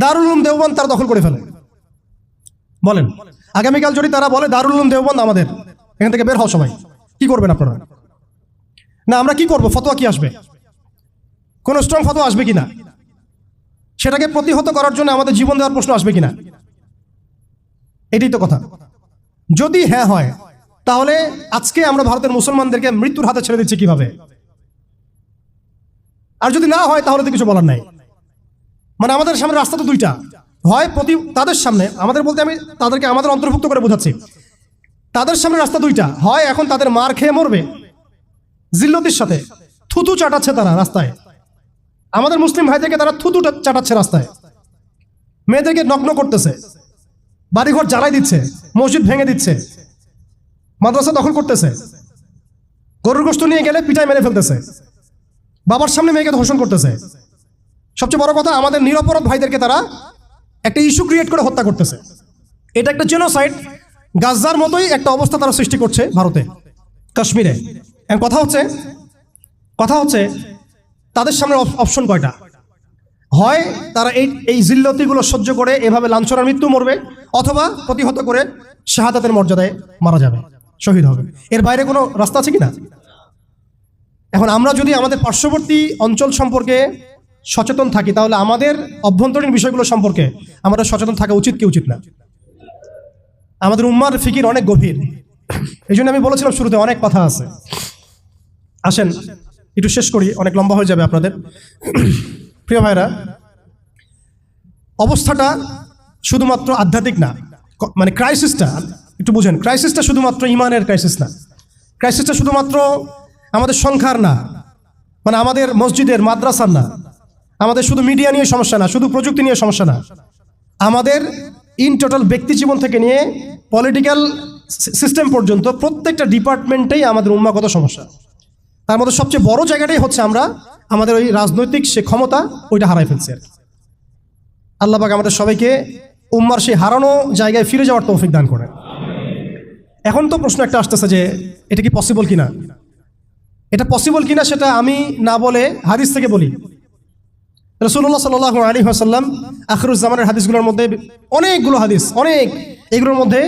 দারুল উলুম দেওবন্দ তারা দখল করে ফেলে, বলেন, আগামীকাল যদি তারা বলে দারুল উলুম দেওবন্দ আমাদের, এখান থেকে বের হও সবাই, কি করবেন আপনারা? না, আমরা কি করব? ফতোয়া কি আসবে? কোনো স্ট্রং ফতোয়া আসবে কিনা? সেটাকে প্রতিহত করার জন্য আমাদের জীবন দেওয়ার প্রশ্ন আসবে কিনা? এটাই তো কথা। যদি হ্যাঁ হয়, তাহলে আজকে আমরা ভারতের মুসলমানদেরকে মৃত্যুর হাতে ছেড়ে দিচ্ছি কিভাবে? আর যদি না হয় তাহলে তো কিছু বলার নাই। মানে আমাদের সামনে রাস্তা তো দুইটা, হয় তাদের সামনে, আমাদের বলতে আমি তাদেরকে আমাদের অন্তর্ভুক্ত করে বোঝাচ্ছি, তাদের সামনে রাস্তা দুইটা, হয় এখন তাদের মার খেয়ে মরবে জিল্লতির সাথে, থুতু চাটাচ্ছে তারা রাস্তায়, আমাদের মুসলিম ভাইদেরকে তারা থুতু চাটাচ্ছে রাস্তায়, মেয়েদেরকে নগ্ন করতেছে, বাড়িঘর জ্বালাই দিচ্ছে, মসজিদ ভেঙে দিচ্ছে, মাদ্রাসা দখল করতেছে, গরুর গোশত নিয়ে গেলে পিটায় মেরে ফেলতেছে, বাবার সামনে মেয়েকে ধর্ষণ করতেছে, সবচেয়ে বড় কথা আমাদের নিরপরাধ ভাইদেরকে তারা একটা ইস্যু ক্রিয়েট করে হত্যা করতেছে। এটা একটা জেনোসাইড, গাজার মতোই একটা অবস্থা তারা সৃষ্টি করছে ভারতে, কাশ্মীরে। কথা হচ্ছে তাদের সামনে অপশন কয়টা? হয় তারা এই জিল্লতিগুলো সহ্য করে এভাবে লাঞ্ছনার মৃত্যু মরবে, অথবা প্রতিহত করে শাহাদাতের মর্যাদায় মারা যাবে, শহীদ হবে। এর বাইরে কোনো রাস্তা আছে কিনা? এখন আমরা যদি আমাদের পার্শ্ববর্তী অঞ্চল সম্পর্কে সচেতন থাকি, তাহলে আমাদের অভ্যন্তরীণ বিষয়গুলো সম্পর্কে আমাদের সচেতন থাকা উচিত কি উচিত না? আমাদের উম্মার ফিকির অনেক গভীর, এই জন্য আমি বলেছিলাম শুরুতে অনেক কথা আছে। আসেন একটু শেষ করি, অনেক লম্বা হয়ে যাবে আপনাদের। প্রিয় ভাইরা, অবস্থাটা শুধুমাত্র আধ্যাত্মিক না, মানে ক্রাইসিসটা একটু বুঝেন, ক্রাইসিসটা শুধুমাত্র ইমানের ক্রাইসিস না, ক্রাইসিসটা শুধুমাত্র আমাদের সংখ্যার না, মানে আমাদের মসজিদের মাদ্রাসার না, আমাদের শুধু মিডিয়া নিয়ে সমস্যা না, শুধু প্রযুক্তি নিয়ে সমস্যা না, আমাদের ইন টোটাল ব্যক্তি জীবন থেকে নিয়ে পলিটিক্যাল সিস্টেম পর্যন্ত প্রত্যেকটা ডিপার্টমেন্টেই আমাদের উম্মাগত সমস্যা। তার মধ্যে সবচেয়ে বড় জায়গাটাই হচ্ছে আমরা আমাদের ওই রাজনৈতিক সে ক্ষমতা ওইটা হারাই ফেলছি আর কি। আল্লাহ পাক আমাদের সবাইকে উম্মার সেই হারানো জায়গায় ফিরে যাওয়ার তৌফিক দান করেন। এখন তো প্রশ্ন একটা আসতেছে যে এটা কি পসিবল কিনা, এটা পসিবল কিনা সেটা আমি না বলে হাদিস থেকে বলি। রাসূলুল্লাহ সাল্লাল্লাহু আলাইহি ওয়াসাল্লাম আখিরুজ্জামানের হাদিসগুলোর মধ্যে অনেকগুলো হাদিস, এগুলোর মধ্যে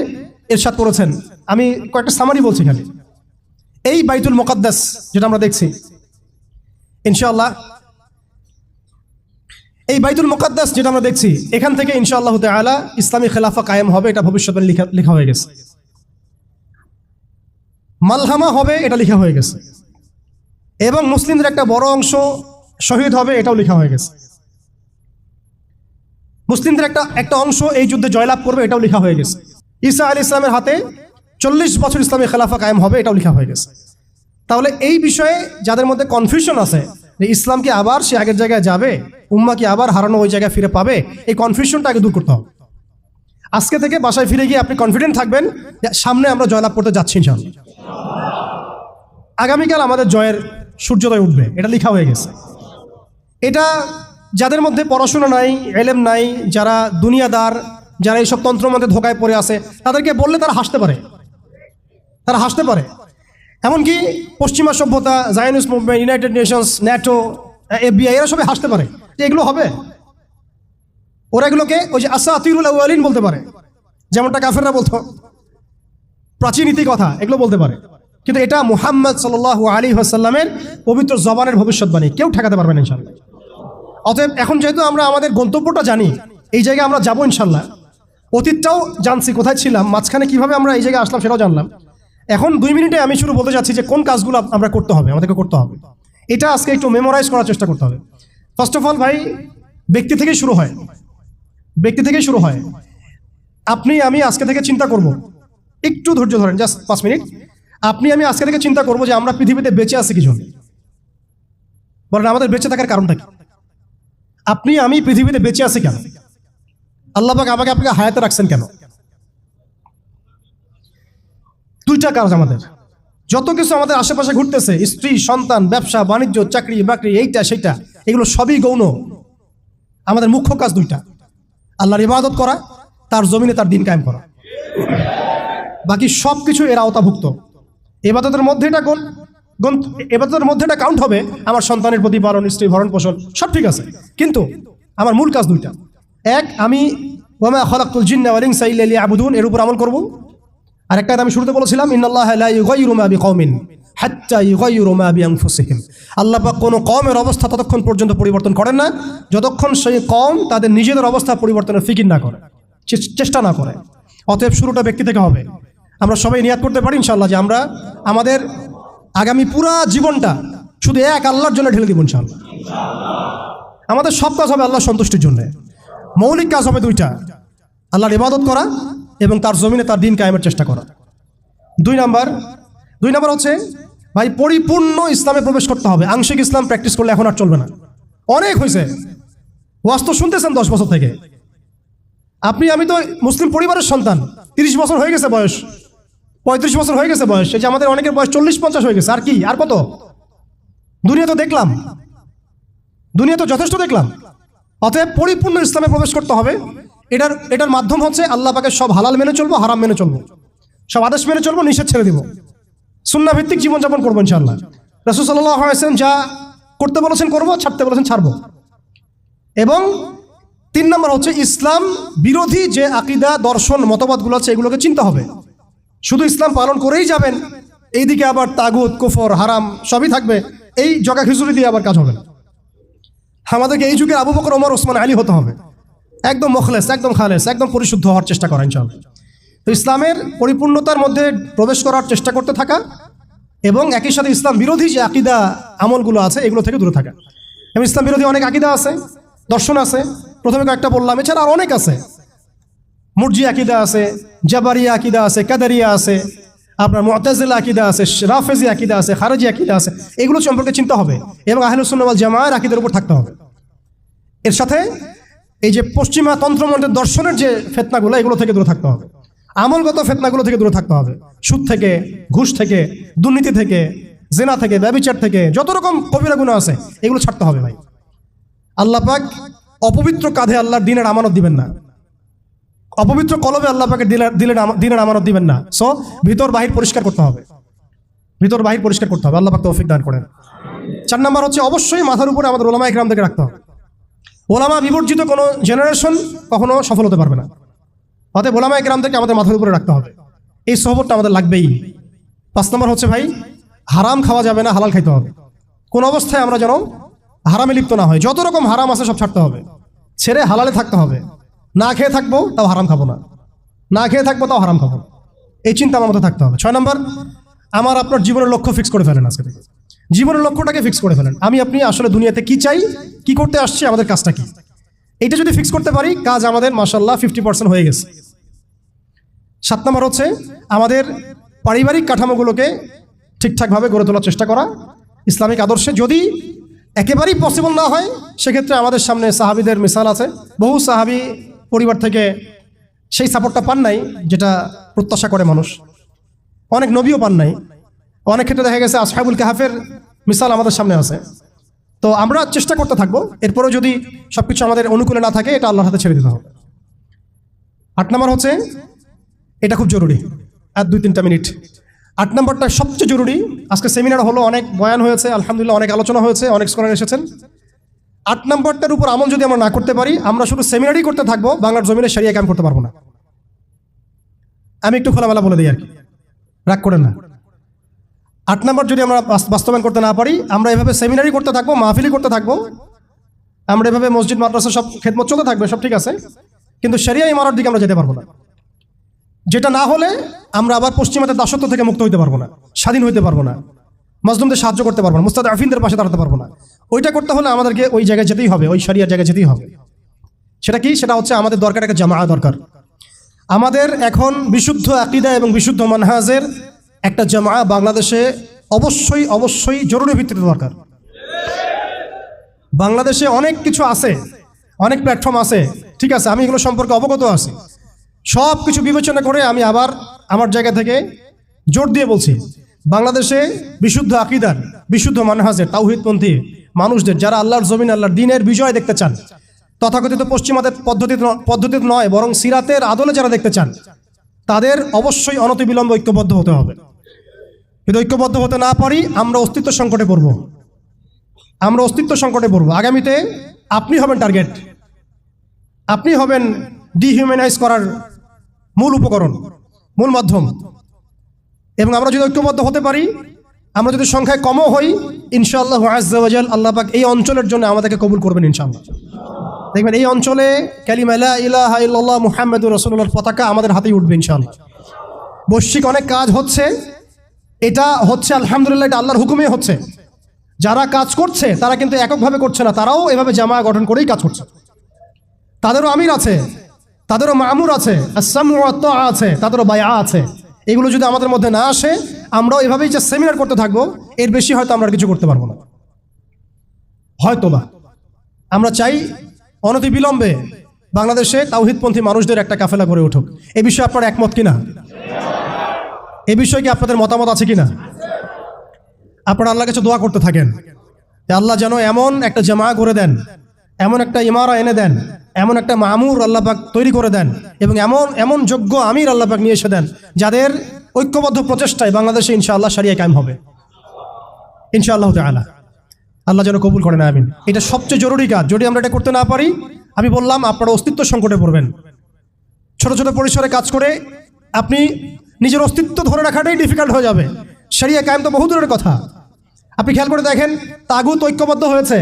ইরশাদ করেছেন। আমি কয়েকটা সামারি বলছি খালি। এই বাইতুল মুকাদ্দাস যেটা আমরা দেখছি, ইনশাআল্লাহ এই বাইতুল মুকাদ্দাস যেটা আমরা দেখছি, এখান থেকে ইনশাআল্লাহ তাআলা ইসলামী খেলাফা কায়েম হবে, এটা ভবিষ্যতে লেখা হয়ে গেছে। মালহামা হবে, এটা লেখা হয়ে গেছে। এবং মুসলিমদের একটা বড় অংশ শহীদ হবে, এটাও লেখা হয়ে গেছে। মুসলিমদের একটা অংশ এই যুদ্ধে জয়লাভ করবে, এটাও লেখা হয়ে গেছে। ঈসা আলাইহিস সালামের হাতে 40 বছর ইসলামী খেলাফা কায়েম হবে, এটাও লেখা হয়ে গেছে। তাহলে এই বিষয়ে যাদের মধ্যে কনফিউশন আছে যে ইসলাম কি আবার সে আগের জায়গায় যাবে, উম্মাহ কি আবার হারানো ওই জায়গায় ফিরে পাবে, এই কনফিউশনটা আগে দূর করতে হবে। আজকে থেকে বাসায় ফিরে গিয়ে আপনি কনফিডেন্ট থাকবেন যে সামনে আমরা জয়লাভ করতে যাচ্ছি ইনশাআল্লাহ। আগামীকাল আমাদের জয়ের সূর্যোদয় উঠবে, এটা লেখা হয়ে গেছে। এটা যাদের মধ্যে পড়াশোনা নাই, এলেম নাই, যারা দুনিয়াদার, যারা এইসব তন্ত্রমন্ত্রে ধোকায় পড়ে আছে, তাদেরকে বললে তারা হাসতে পারে, তারা হাসতে পারে। এমনকি পশ্চিমা সভ্যতা, Zionist movement, United Nations, NATO, FBI, এরা সবাই হাসতে পারে যে এগুলো হবে। ওরা এগুলোকে ওই যে আসাতিরুল আউয়ালিন বলতে পারে, যেমনটা কাফেররা বলতো, প্রাচীন ইতি কথা, এগুলো বলতে পারে। কিন্তু এটা মুহাম্মদ সাল্লাল্লাহু আলাইহি ওয়াসাল্লামের পবিত্র জবানের ভবিষ্যৎবাণী, কেউ ঠেকাতে পারবে না ইনশাআল্লাহ। অতএব এখন যেহেতু আমরা আমাদের গন্তব্যটা জানি, এই জায়গায় আমরা যাবো ইনশাআল্লাহ, অতীতটাও জানছি কোথায় ছিলাম, মাঝখানে কিভাবে আমরা এই জায়গায় আসলাম সেটাও জানলাম। এখন 2 মিনিটে আমি শুরু বলতে যাচ্ছি যে কোন কাজগুলো আমরা করতে হবে, আমাদেরকে করতে হবে। এটা আজকে একটু মেমোরাইজ করার চেষ্টা করতে হবে। ফার্স্ট অফ অল ভাই, ব্যক্তি থেকেই শুরু হয়, ব্যক্তি থেকেই শুরু হয়। আপনি আমি আজকে থেকে চিন্তা করব, একটু ধৈর্য ধরেন, জাস্ট 5 মিনিট। আপনি আমি আজকে থেকে চিন্তা করব যে আমরা পৃথিবীতে বেঁচে আছি কি জন্য, বলেন আমাদের বেঁচে থাকার কারণটা কি? আপনি আমি পৃথিবীতে বেঁচে আছি কেন? আল্লাহ পাক আমাকে আপনাকে হায়াতে রাখছেন কেন? 2টা কাজ আমাদের। যত কিছু আমাদের আশেপাশে ঘুরতেছে, স্ত্রী, সন্তান, ব্যবসা বাণিজ্য, চাকরি বাকরি, এইটা সেইটা, এগুলো সবই গৌণ। আমাদের মুখ্য কাজ 2টা, আল্লাহর ইবাদত করা, তার জমিনে তার দিন কায়েম করা। বাকি সব কিছু এর আওতাভুক্ত। ইবাদতের মধ্যে এটা ইবাদতের মধ্যে এটা কাউন্ট হবে, আমার সন্তানের প্রতিপালন, স্ত্রী ভরণ পোষণ, সব ঠিক আছে। কিন্তু আমার মূল কাজ 2টা। এক, আমি ওয়ামা খালাকতুল জিন্না ওয়াল ইনসা ইল্লা লিয়াবুদুন, এর উপর আমল করব। আর একটা আমি শুরুতে বলেছিলাম, ইন্নাল্লাহা লা ইউগাইয়িরু মা বিকওমিন হাত্তা ইউগাইয়িরু মা বিআনফুসিহিম। আল্লাহ পাক কোনো কওমের অবস্থা ততক্ষণ পর্যন্ত পরিবর্তন করেন না যতক্ষণ সেই কওম তাদের নিজেদের অবস্থা পরিবর্তনের ফিকির না করে, চেষ্টা না করে। অতএব শুরুটা ব্যক্তি থেকে হবে। আমরা সবাই নিয়াত করতে পারি ইনশাআল্লাহ যে আমরা আমাদের আগামী পুরা জীবনটা শুধু এক আল্লাহর জন্য ঢেলে দিব ইনশাআল্লাহ। আমাদের সব কাজ হবে আল্লাহর সন্তুষ্টির জন্য। মৌলিক কাজ হবে 2টা, আল্লাহর ইবাদত করা এবং তার জমিনে তার দিন কায়েমের চেষ্টা করা। 2 নাম্বার হচ্ছে ভাই, পরিপূর্ণ ইসলামে প্রবেশ করতে হবে। আংশিক ইসলাম প্র্যাকটিস করলে এখন আর চলবে না, অনেক হয়েছে। ওয়াজ তো শুনতেছেন 10 বছর থেকে। আমি তো মুসলিম পরিবারের সন্তান, 30 বছর হয়ে গেছে বয়স, 35 বছর হয়ে গেছে বয়স, এই যে আমাদের অনেকের বয়স 40-50 হয়ে গেছে। আর কি, আর কত? দুনিয়া তো দেখলাম, দুনিয়া তো যথেষ্ট দেখলাম। অতএব পরিপূর্ণ ইসলামে প্রবেশ করতে হবে। এটার মাধ্যম হচ্ছে আল্লাহ পাকের সব হালাল মেনে চলবো, হারাম মেনে চলবো, সব আদেশ মেনে চলবো, নিষেধ ছেড়ে দিব, সুন্নাহ ভিত্তিক জীবনযাপন করবো ইনশাআল্লাহ। রাসূল সাল্লাল্লাহু আলাইহি ওয়াসাল্লাম যা করতে বলেছেন করবো, ছাড়তে বলেছেন ছাড়বো। এবং 3 নম্বর হচ্ছে ইসলাম বিরোধী যে আকীদা, দর্শন, মতবাদগুলো আছে এগুলোকে চিনতে হবে। শুধু ইসলাম পালন করেই যাবেন, এইদিকে আবার তাগুত, কুফর, হারাম সবই থাকবে, এই জগা খিচুড়ি দিয়ে আবার কাজ হবে না। আমাদেরকে এই যুগে আবু বকর, ওমর, ওসমান, আলী হতে হবে, একদম মুখলেস, একদম খালেস, একদম পরিশুদ্ধ হওয়ার চেষ্টা করা ইনশাআল্লাহ। তো ইসলামের পরিপূর্ণতার মধ্যে প্রবেশ করার চেষ্টা করতে থাকা এবং একই সাথে ইসলাম বিরোধী যে আকীদা আমলগুলো আছে এগুলো থেকে দূরে থাকা। এবং ইসলাম বিরোধী অনেক আকীদা আছে, দর্শন আছে, প্রথমে কয়েকটা বললাম, এছাড়া আর অনেক আছে। মুরজি আকীদা আছে, জাবারিয়া আকীদা আছে, কাদারিয়া আছে, আপনার মুতাজিলা আকীদা আছে, রাফেজি আকীদা আছে, খারেজি আকীদা আছে, এগুলো সম্পর্কে চিন্তা হবে এবং আহলুস সুন্নাহ ওয়াল জামাআর আকীদার উপর থাকতে হবে। এর সাথে এই যে পশ্চিমা তন্ত্রমন্ত্রের দর্শনের যে ফিতনাগুলো, এগুলো থেকে দূরে থাকতে হবে, আমলগত ফিতনাগুলো থেকে দূরে থাকতে হবে, সুদ থেকে, ঘুষ থেকে, দুর্নীতি থেকে, জিনা থেকে, ব্যভিচার থেকে, যত রকম কবিরা গুনাহ আছে এগুলো ছাড়তে হবে ভাই। আল্লাহ পাক অপবিত্র কাঁধে আল্লাহর দ্বীনের আমানত দিবেন না, অপবিত্র কলবে আল্লাহ পাকের দ্বীনের আমানত দিবেন না। সো ভিতর বাহির পরিষ্কার করতে হবে, ভিতর বাহির পরিষ্কার করতে হবে। আল্লাহ পাক তৌফিক দান করেন। 4 নম্বর হচ্ছে অবশ্যই মাথার উপরে আমাদের ওলামা ইকরামদেরকে রাখতে হবে। ওলামা বিবর্জিত কোনো জেনারেশন কখনো সফল হতে পারবে না। অতএব ওলামা ইকরামদেরকে আমাদের মাথার উপরে রাখতে হবে, এই সহবতটা আমাদের লাগবেই। 5 নম্বর হচ্ছে ভাই, হারাম খাওয়া যাবে না, হালাল খাইতে হবে। কোন অবস্থায় আমরা যেন হারামে লিপ্ত না হয়, যত রকম হারাম আছে সব ছাড়তে হবে, ছেড়ে হালালে থাকতে হবে। না খেয়ে থাকবো তাও হারাম খাবো না, না খেয়ে থাকবো তাও হারাম খাবো, এই চিন্তা আমার মধ্যে থাকতে হবে। 6 নম্বর, আমার আপনার জীবনের লক্ষ্য ফিক্স করে ফেলেন আজকে থেকে, জীবনের লক্ষ্যটাকে ফিক্স করে ফেলেন। আপনি আসলে দুনিয়াতে কি চাই, কি করতে আসছি, আমাদের কাজটা কি, এইটা যদি ফিক্স করতে পারি, কাজ আমাদের মাশাআল্লাহ 50% হয়ে গেছে। 7 নম্বর হচ্ছে আমাদের পারিবারিক কাঠামোগুলোকে ঠিকঠাকভাবে গড়ে তোলার চেষ্টা করা ইসলামিক আদর্শে। যদি একেবারেই পসিবল না হয় সেক্ষেত্রে আমাদের সামনে সাহাবীদের মিসাল আছে, বহু সাহাবী পরিবার থেকে সেই সাপোর্টটা পান নাই যেটা প্রত্যাশা করে মানুষ, অনেক নবীও পান নাই, অনেক ক্ষেত্রে দেখা গেছে আসহাবুল কাহাফের মিসাল আমাদের সামনে আছে। তো আমরা চেষ্টা করতে থাকবো, এরপরেও যদি সবকিছু আমাদের অনুকূলে না থাকে এটা আল্লাহর হাতে ছেড়ে দিতে হবে। 8 নম্বর হচ্ছে, এটা খুব জরুরি, আর 2-3টা মিনিট। 8 নম্বরটা সবচেয়ে জরুরি। আজকে সেমিনার হলো, অনেক বয়ান হয়েছে, আলহামদুলিল্লাহ অনেক আলোচনা হয়েছে, অনেক স্কলার এসেছেন। 8 নম্বরটার উপর আমল যদি আমরা না করতে পারি, আমরা শুধু সেমিনারই করতে থাকবো, বাংলার জমিনে শরিয়া কায়েম করতে পারবো না। আমি একটু খোলামেলা বলে দিই আর কি, রাগ করেন না। 8 নম্বর যদি আমরা বাস্তবায়ন করতে না পারি, আমরা এভাবে সেমিনারই করতে থাকবো, মাহফিলি করতে থাকবো, আমরা এভাবে মসজিদ মাদ্রাসা সব খেদমত চলতে থাকবে, সব ঠিক আছে, কিন্তু শরিয়া ইমারতের দিকে আমরা যেতে পারবো না। যেটা না হলে আমরা আবার পশ্চিমাদের দাসত্ব থেকে মুক্ত হইতে পারবো না, স্বাধীন হইতে পারবো না, মাজলুমদের সাহায্য করতে পারবো না, মুস্তাদআফিনদের পাশে দাঁড়াতে পারবো না। ওইটা করতে হলে আমাদেরকে ওই জায়গায় যেতেই হবে, ওই শরিয়ার জায়গায় যেতেই হবে। সেটা কি? সেটা হচ্ছে আমাদের দরকার একটা জামাআত দরকার। আমাদের এখন বিশুদ্ধ আকীদা এবং বিশুদ্ধ মানহাজের একটা জামাআত বাংলাদেশে অবশ্যই অবশ্যই জরুরি ভিত্তিতে দরকার। বাংলাদেশে অনেক কিছু আছে, অনেক প্ল্যাটফর্ম আছে, ঠিক আছে, আমি এগুলো সম্পর্কে অবগত আছি। সব কিছু বিবেচনা করে আমি আবার আমার জায়গা থেকে জোর দিয়ে বলছি, বাংলাদেশে বিশুদ্ধ আকীদার, বিশুদ্ধ মানহাজের, তাওহীদপন্থী মানুষদের, যারা আল্লাহর জমিন, আল্লাহর দ্বীনের বিজয় দেখতে চান, তথাকথিত পশ্চিমাদের পদ্ধতিতে নয় বরং সিরাতের আদলে যারা দেখতে চান, তাদের অবশ্যই অনতিবিলম্বে ঐক্যবদ্ধ হতে হবে। যদি ঐক্যবদ্ধ হতে না পারি, আমরা অস্তিত্ব সংকটে পড়ব, আমরা অস্তিত্ব সংকটে পড়ব। আগামীতে আপনি হবেন টার্গেট, আপনি হবেন ডিহিউম্যানাইজ করার মূল উপকরণ, মূল মাধ্যম। এবং আমরা যদি ঐক্যবদ্ধ হতে পারি, আমরা যদি সংখ্যায় কমও হই, ইনশাআল্লাহ আযজা ওয়া জাল আল্লাহ পাক এই অঞ্চলের জন্য আমাদেরকে কবুল করবেন ইনশাআল্লাহ। দেখবেন এই অঞ্চলে কালিমা লা ইলাহা ইল্লাল্লাহ মুহাম্মাদুর রাসূলুল্লাহর পতাকা আমাদের হাতেই উঠবে ইনশাআল্লাহ। বৈশ্বিক অনেক কাজ হচ্ছে, এটা হচ্ছে আলহামদুলিল্লাহ, এটা আল্লাহর হুকুমে হচ্ছে। যারা কাজ করছে তারা কিন্তু এককভাবে করছে না, তারাও এভাবে জামায়া গঠন করেই কাজ করছে। তাদেরও আমির আছে, তাদেরও মামুর আছে, আস-সামউ ওয়াত তাআ আছে, তাদেরও বায়আ আছে। এগুলো যদি আমাদের মধ্যে না আসে, আমরাও এভাবেই যে সেমিনার করতে থাকবো, এর বেশি হয়তো আমরা কিছু করতে পারবো না, হয়তোবা। আমরা চাই অনতিবিলম্বে বাংলাদেশে তাওহীদপন্থী মানুষদের একটা কাফেলা গড়ে উঠুক। এ বিষয়ে আপনারা একমত কিনা? এ বিষয়ে কি আপনাদের মতামত আছে কিনা? আপনারা আল্লাহর কাছে দোয়া করতে থাকেন যে আল্লাহ যেন এমন একটা জামায়া করে দেন, এমন একটা ইমারা এনে দেন, এমন একটা মামুর আল্লাহ পাক তৈরি করে দেন, এবং এমন যোগ্য আমির আল্লাহ পাক নিয়ে এসে দেন, যাদের ঐক্যবদ্ধ প্রচেষ্টায় বাংলাদেশে ইনশাআল্লাহ শরিয়া কায়েম হবে ইনশাআল্লাহ তাআলা। আল্লাহ যেন কবুল করেন, আমিন। এটা সবচেয়ে জরুরি কাজ। যদি আমরা এটা করতে না পারি, আমি বললাম আপনারা অস্তিত্ব সংকটে পড়বেন। ছোট ছোট পরিসরে কাজ করে আপনি নিজের অস্তিত্ব ধরে রাখাটাই ডিফিকাল্ট হয়ে যাবে। শরিয়া কায়েম তো বহু দূরের কথা। আপনি খেয়াল করে দেখেন, তাগুত ঐক্যবদ্ধ হয়েছে,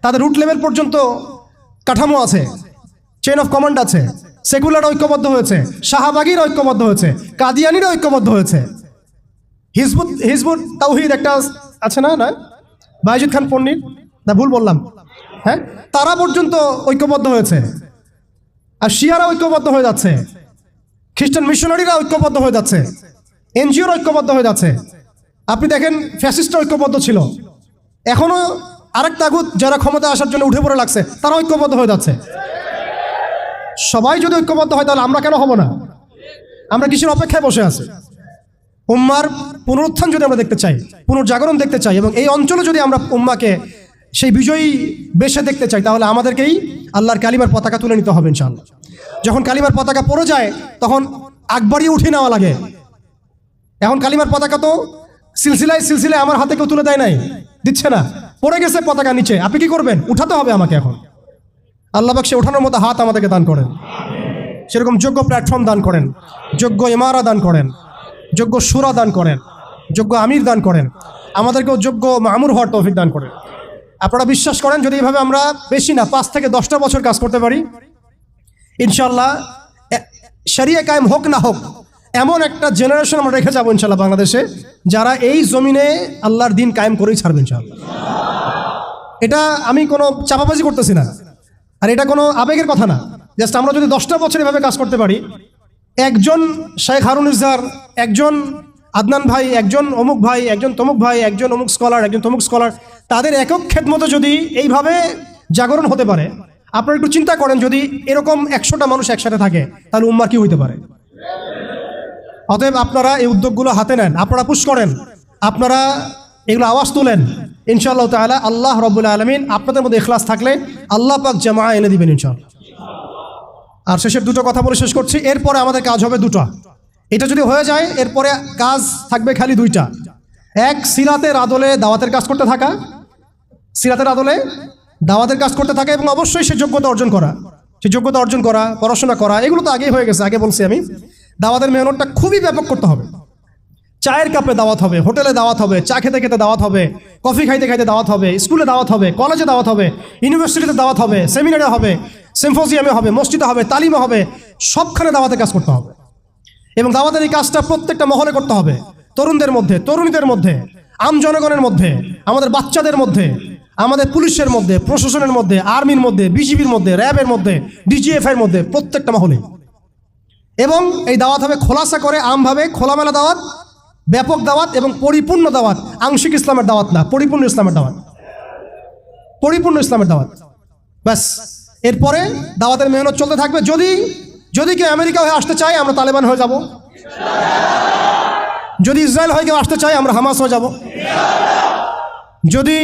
তাদের রুট লেভেল পর্যন্ত কাঠামো আছে, চেইন অফ কমান্ড আছে। সেকুলার ঐক্যবদ্ধ হয়েছে, শাহবাগীর ঐক্যবদ্ধ হয়েছে, কাদিয়ানির ঐক্যবদ্ধ হয়েছে, হিজবুত তাওহীদ একটা আছে না, বায়েজিদ খান পন্ডিত, না ভুল বললাম? হ্যাঁ, তারা পর্যন্ত ঐক্যবদ্ধ হয়েছে। আর শিয়ারা ঐক্যবদ্ধ হয়ে যাচ্ছে, খ্রিস্টান মিশনারিরা ঐক্যবদ্ধ হয়ে যাচ্ছে, এনজিওর ঐক্যবদ্ধ হয়ে যাচ্ছে। আপনি দেখেন, ফ্যাসিস্ট ঐক্যবদ্ধ ছিল, এখনো আরেক তাগুত যারা ক্ষমতা আসার জন্য উঠে পড়ে লাগছে, তারা ঐক্যবদ্ধ হয়ে যাচ্ছে। সবাই যদি ঐক্যবদ্ধ হয়, তাহলে আমরা কেন হব না? আমরা কিসের অপেক্ষায় বসে আছি? উম্মার পুনরুত্থান যদি আমরা দেখতে চাই, পুনর্জাগরণ দেখতে চাই, এবং এই অঞ্চলে যদি আমরা উম্মাকে সেই বিজয়ী বেশে দেখতে চাই, তাহলে আমাদেরকেই আল্লাহর কালিমার পতাকা তুলে নিতে হবে ইনশাআল্লাহ। যখন কালিমার পতাকা পড়ে যায়, তখন আগ বাড়িয়ে উঠে নেওয়া লাগে। এখন কালিমার পতাকা তো সিলসিলায় সিলসিলায় আমার হাতে কেউ তুলে দেয় নাই, দিচ্ছে না, পড়ে গেছে পতাকা নিচে। আপনি কি করবেন? উঠাতে হবে আমাকে এখন। আল্লাহ পাক সে ওঠানোর মতো হাত আমাদেরকে দান করেন, সেরকম যোগ্য প্ল্যাটফর্ম দান করেন, যোগ্য ইমারা দান করেন, যোগ্য সুরা দান করেন, যোগ্য আমির দান করেন, আমাদেরকেও যোগ্য মামুর হওয়ার তৌফিক দান করেন। আপনারা বিশ্বাস করেন, যদি এইভাবে আমরা বেশি না 5 থেকে 10টা বছর কাজ করতে পারি, ইনশাআল্লাহ শরিয়া কায়েম হোক না হোক, এমন একটা জেনারেশন আমরা রেখে যাবো ইনশাআল্লাহ বাংলাদেশে, যারা এই জমিনে আল্লাহর দিন কায়েম করেই ছাড়বে ইনশাআল্লাহ। এটা আমি কোনো চাপাবাজি করতেছি না, আর এটা কোনো আবেগের কথা না। জাস্ট আমরা যদি 10টা বছর এভাবে কাজ করতে পারি, একজন শেখ হারুন ইজার, একজন আদনান ভাই, একজন অমুক ভাই, একজন তমুক ভাই, একজন অমুক স্কলার, একজন তমুক স্কলার, তাদের একক খেদমতে যদি এইভাবে জাগরণ হতে পারে, আপনারা একটু চিন্তা করেন, যদি এরকম 100টা মানুষ একসাথে থাকে, তাহলে উম্মার কি হইতে পারে? অতএব আপনারা এই উদ্যোগগুলো হাতে নেন, আপনারা পুশ করেন, আপনারা এগুলো আওয়াজ তুলেন, ইনশাআল্লাহ তাআলা আল্লাহ রাব্বুল আলামিন আপনাদের মধ্যে ইখলাস থাকলে আল্লাহ পাক জামা এনে দিবেন ইনশাআল্লাহ। আর শেষের দুটো কথা বলে শেষ করছি, এরপরে আমাদের কাজ হবে দুটো। এটা যদি হয়ে যায় এরপরে কাজ থাকবে খালি দুইটা। এক, সিরাতের আদলে দাওয়াতের কাজ করতে থাকা, সিরাতের আদলে দাওয়াতের কাজ করতে থাকা, এবং অবশ্যই সে যোগ্যতা অর্জন করা, পড়াশোনা করা, এগুলো তো আগেই হয়ে গেছে, আগে বলছি আমি। দাওয়াতের মেহনতটা খুবই ব্যাপক করতে হবে। চায়ের কাপে দাওয়াত হবে, হোটেলে দাওয়াত হবে, চা খেতে খেতে দাওয়াত হবে, কফি খাইতে খাইতে দাওয়াত হবে, স্কুলে দাওয়াত হবে, কলেজে দাওয়াত হবে, ইউনিভার্সিটিতে দাওয়াত হবে, সেমিনারে হবে, সিম্পোজিয়ামে হবে, মসজিদে হবে, তালিমে হবে, সবখানে দাওয়াতের কাজ করতে হবে। এবং দাওয়াতের এই কাজটা প্রত্যেকটা মহলে করতে হবে, তরুণদের মধ্যে, তরুণীদের মধ্যে, আম জনগণের মধ্যে, আমাদের বাচ্চাদের মধ্যে, আমাদের পুলিশের মধ্যে, প্রশাসনের মধ্যে, আর্মির মধ্যে, বিজিবির মধ্যে, র্যাবের মধ্যে, ডিজিএফআইয়ের মধ্যে, প্রত্যেকটা মহলে। এবং এই দাওয়াত হবে খোলাসা করে, আমভাবে, খোলামেলা দাওয়াত, ব্যাপক দাওয়াত এবং পরিপূর্ণ দাওয়াত। আংশিক ইসলামের দাওয়াত না, পরিপূর্ণ ইসলামের দাওয়াত, পরিপূর্ণ ইসলামের দাওয়াত। ব্যাস, এরপরে দাওয়াতের মেহনত চলতে থাকবে। যদি কেউ আমেরিকা হয়ে আসতে চায় আমরা তালেবান হয়ে যাব, যদি ইসরায়েল হয়ে কেউ আসতে চায় আমরা হামাস হয়ে যাব, যদি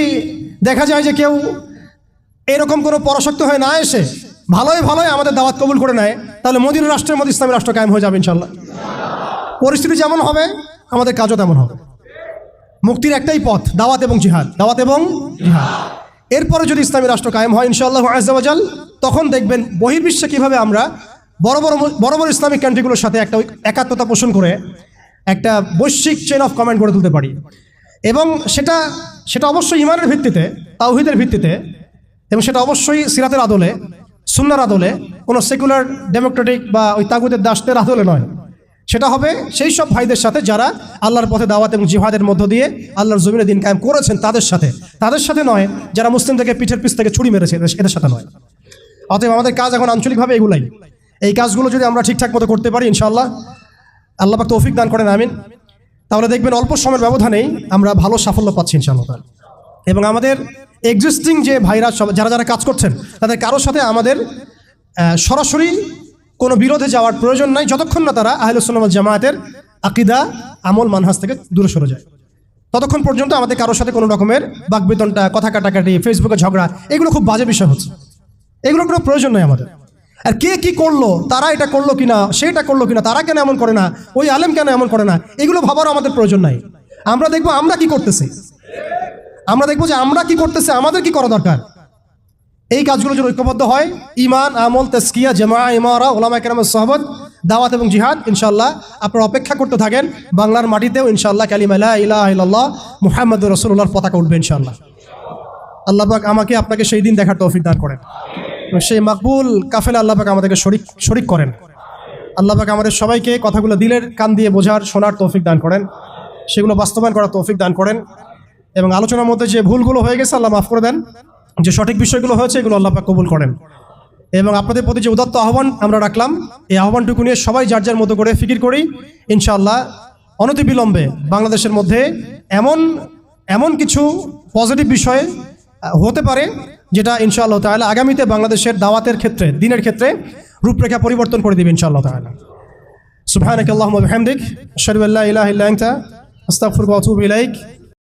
দেখা যায় যে কেউ এরকম কোনো পরাশক্তি হয়ে না এসে ভালোই আমাদের দাওয়াত কবুল করে নেয়, তাহলে মদিনা রাষ্ট্রের মধ্যে ইসলামী রাষ্ট্র কায়েম হয়ে যাবে ইনশাল্লাহ। পরিস্থিতি যেমন হবে আমাদের কাজও তেমন হবে। মুক্তির একটাই পথ, দাওয়াত এবং জিহাদ, দাওয়াত এবং জিহাদ। এরপরে যদি ইসলামী রাষ্ট্র কায়েম হয় ইনশাআল্লাহ আযজা ওয়া জাল, তখন দেখবেন বহির্বিশ্বে কীভাবে আমরা বড় বড় ইসলামিক কান্ট্রিগুলোর সাথে একটা একাত্মতা পোষণ করে একটা বৈশ্বিক চেইন অফ কমান্ড গড়ে তুলতে পারি। এবং সেটা অবশ্যই ইমানের ভিত্তিতে, তাওহীদের ভিত্তিতে, এবং সেটা অবশ্যই সিরাতের আদলে, সুন্নাহর আদলে, কোনো সেকুলার ডেমোক্রেটিক বা ওই তাগুতের দাসদের আদলে নয়। সেটা হবে সেই সব ভাইদের সাথে যারা আল্লাহর পথে দাওয়াত এবং জিহাদের মধ্য দিয়ে আল্লাহর জমিনে দিন কায়েম করেছেন, তাদের সাথে নয় যারা মুসলিমদেরকে পিঠের পিছ থেকে ছুরি মেরেছে, এদের সাথে নয়। অতএব আমাদের কাজ এখন আঞ্চলিকভাবে এগুলাই। এই কাজগুলো যদি আমরা ঠিকঠাক মতো করতে পারি ইনশাআল্লাহ, আল্লাহ পাক তৌফিক দান করেন, আমিন, তাহলে দেখবেন অল্প সময়ের ব্যবধানেই আমরা ভালো সাফল্য পাচ্ছি ইনশাআল্লাহ। এবং আমাদের এক্সিস্টিং যে ভাইরা যারা কাজ করছেন তাদের কারোর সাথে আমাদের সরাসরি কোনো বিরোধে যাওয়ার প্রয়োজন নাই, যতক্ষণ না তারা আহলে সুন্নাহ ওয়াল জামায়াতের আকীদা, আমল, মানহাজ থেকে দূরে সরে যায়। ততক্ষণ পর্যন্ত আমাদের কারোর সাথে কোনো রকমের বাকবিতণ্ডা, কথা কাটাকাটি, ফেসবুকে ঝগড়া, এগুলো খুব বাজে বিষয় হচ্ছে। এগুলোর কোনো প্রয়োজন নাই আমাদের। আর কে কি করলো, তারা এটা করলো কিনা, সেটা করলো কিনা, তারা কেন এমন করে না, ওই আলেম কেন এমন করে না, এগুলো ভাবারও আমাদের প্রয়োজন নাই। আমরা দেখবো আমরা কি করতেছি, আমাদের কি করা দরকার। এই কাজগুলো যদি ঐক্যবদ্ধ হয়, ঈমান, আমল, তাজকিয়া, জামাআ, ইমারা, উলামায়ে কেরামের সোহবত, দাওয়াত এবং জিহাদ, ইনশাআল্লাহ আপনারা অপেক্ষা করতে থাকেন। বাংলার মাটিতেও ইনশাআল্লাহ কালিমা লা ইলাহা ইল্লাল্লাহ মুহাম্মাদুর রাসূলুল্লাহর পতাকা উঠবে ইনশাআল্লাহ। আল্লাহ পাক আমাকে আপনাকে সেই দিন দেখার তৌফিক দান করেন, সেই মাকবুল কাফেলা আল্লাহ পাক আমাদেরকে শরীক করেন। আল্লাহ পাক আমাদের সবাইকে কথাগুলো দিলের কান দিয়ে বোঝার, শোনার তৌফিক দান করেন, সেগুলো বাস্তবায়ন করার তৌফিক দান করেন। এবং আলোচনার মধ্যে যে ভুলগুলো হয়ে গেছে আল্লাহ মাফ করে দেন, যে সঠিক বিষয়গুলো হয়েছে এগুলো আল্লাহ পাক কবুল করেন। এবং আপনাদের প্রতি যে উদাত্ত আহ্বান আমরা রাখলাম, এই আহ্বানটুকু নিয়ে সবাই যার যার মতো করে ফিকির করি। ইনশাআল্লাহ অনতিবিলম্বে বাংলাদেশের মধ্যে এমন কিছু পজিটিভ বিষয় হতে পারে যেটা ইনশাআল্লাহ তাআলা আগামীতে বাংলাদেশের দাওয়াতের ক্ষেত্রে, দ্বীনের ক্ষেত্রে রূপরেখা পরিবর্তন করে দিবে ইনশাআল্লাহ তাআলা। সুবহানাকাল্লাহুম্মা ওয়া বিহামদিক, আশহাদু আল্লা ইলাহা ইল্লা আনতা, আস্তাগফিরুকা ওয়া আতুবু ইলাইক।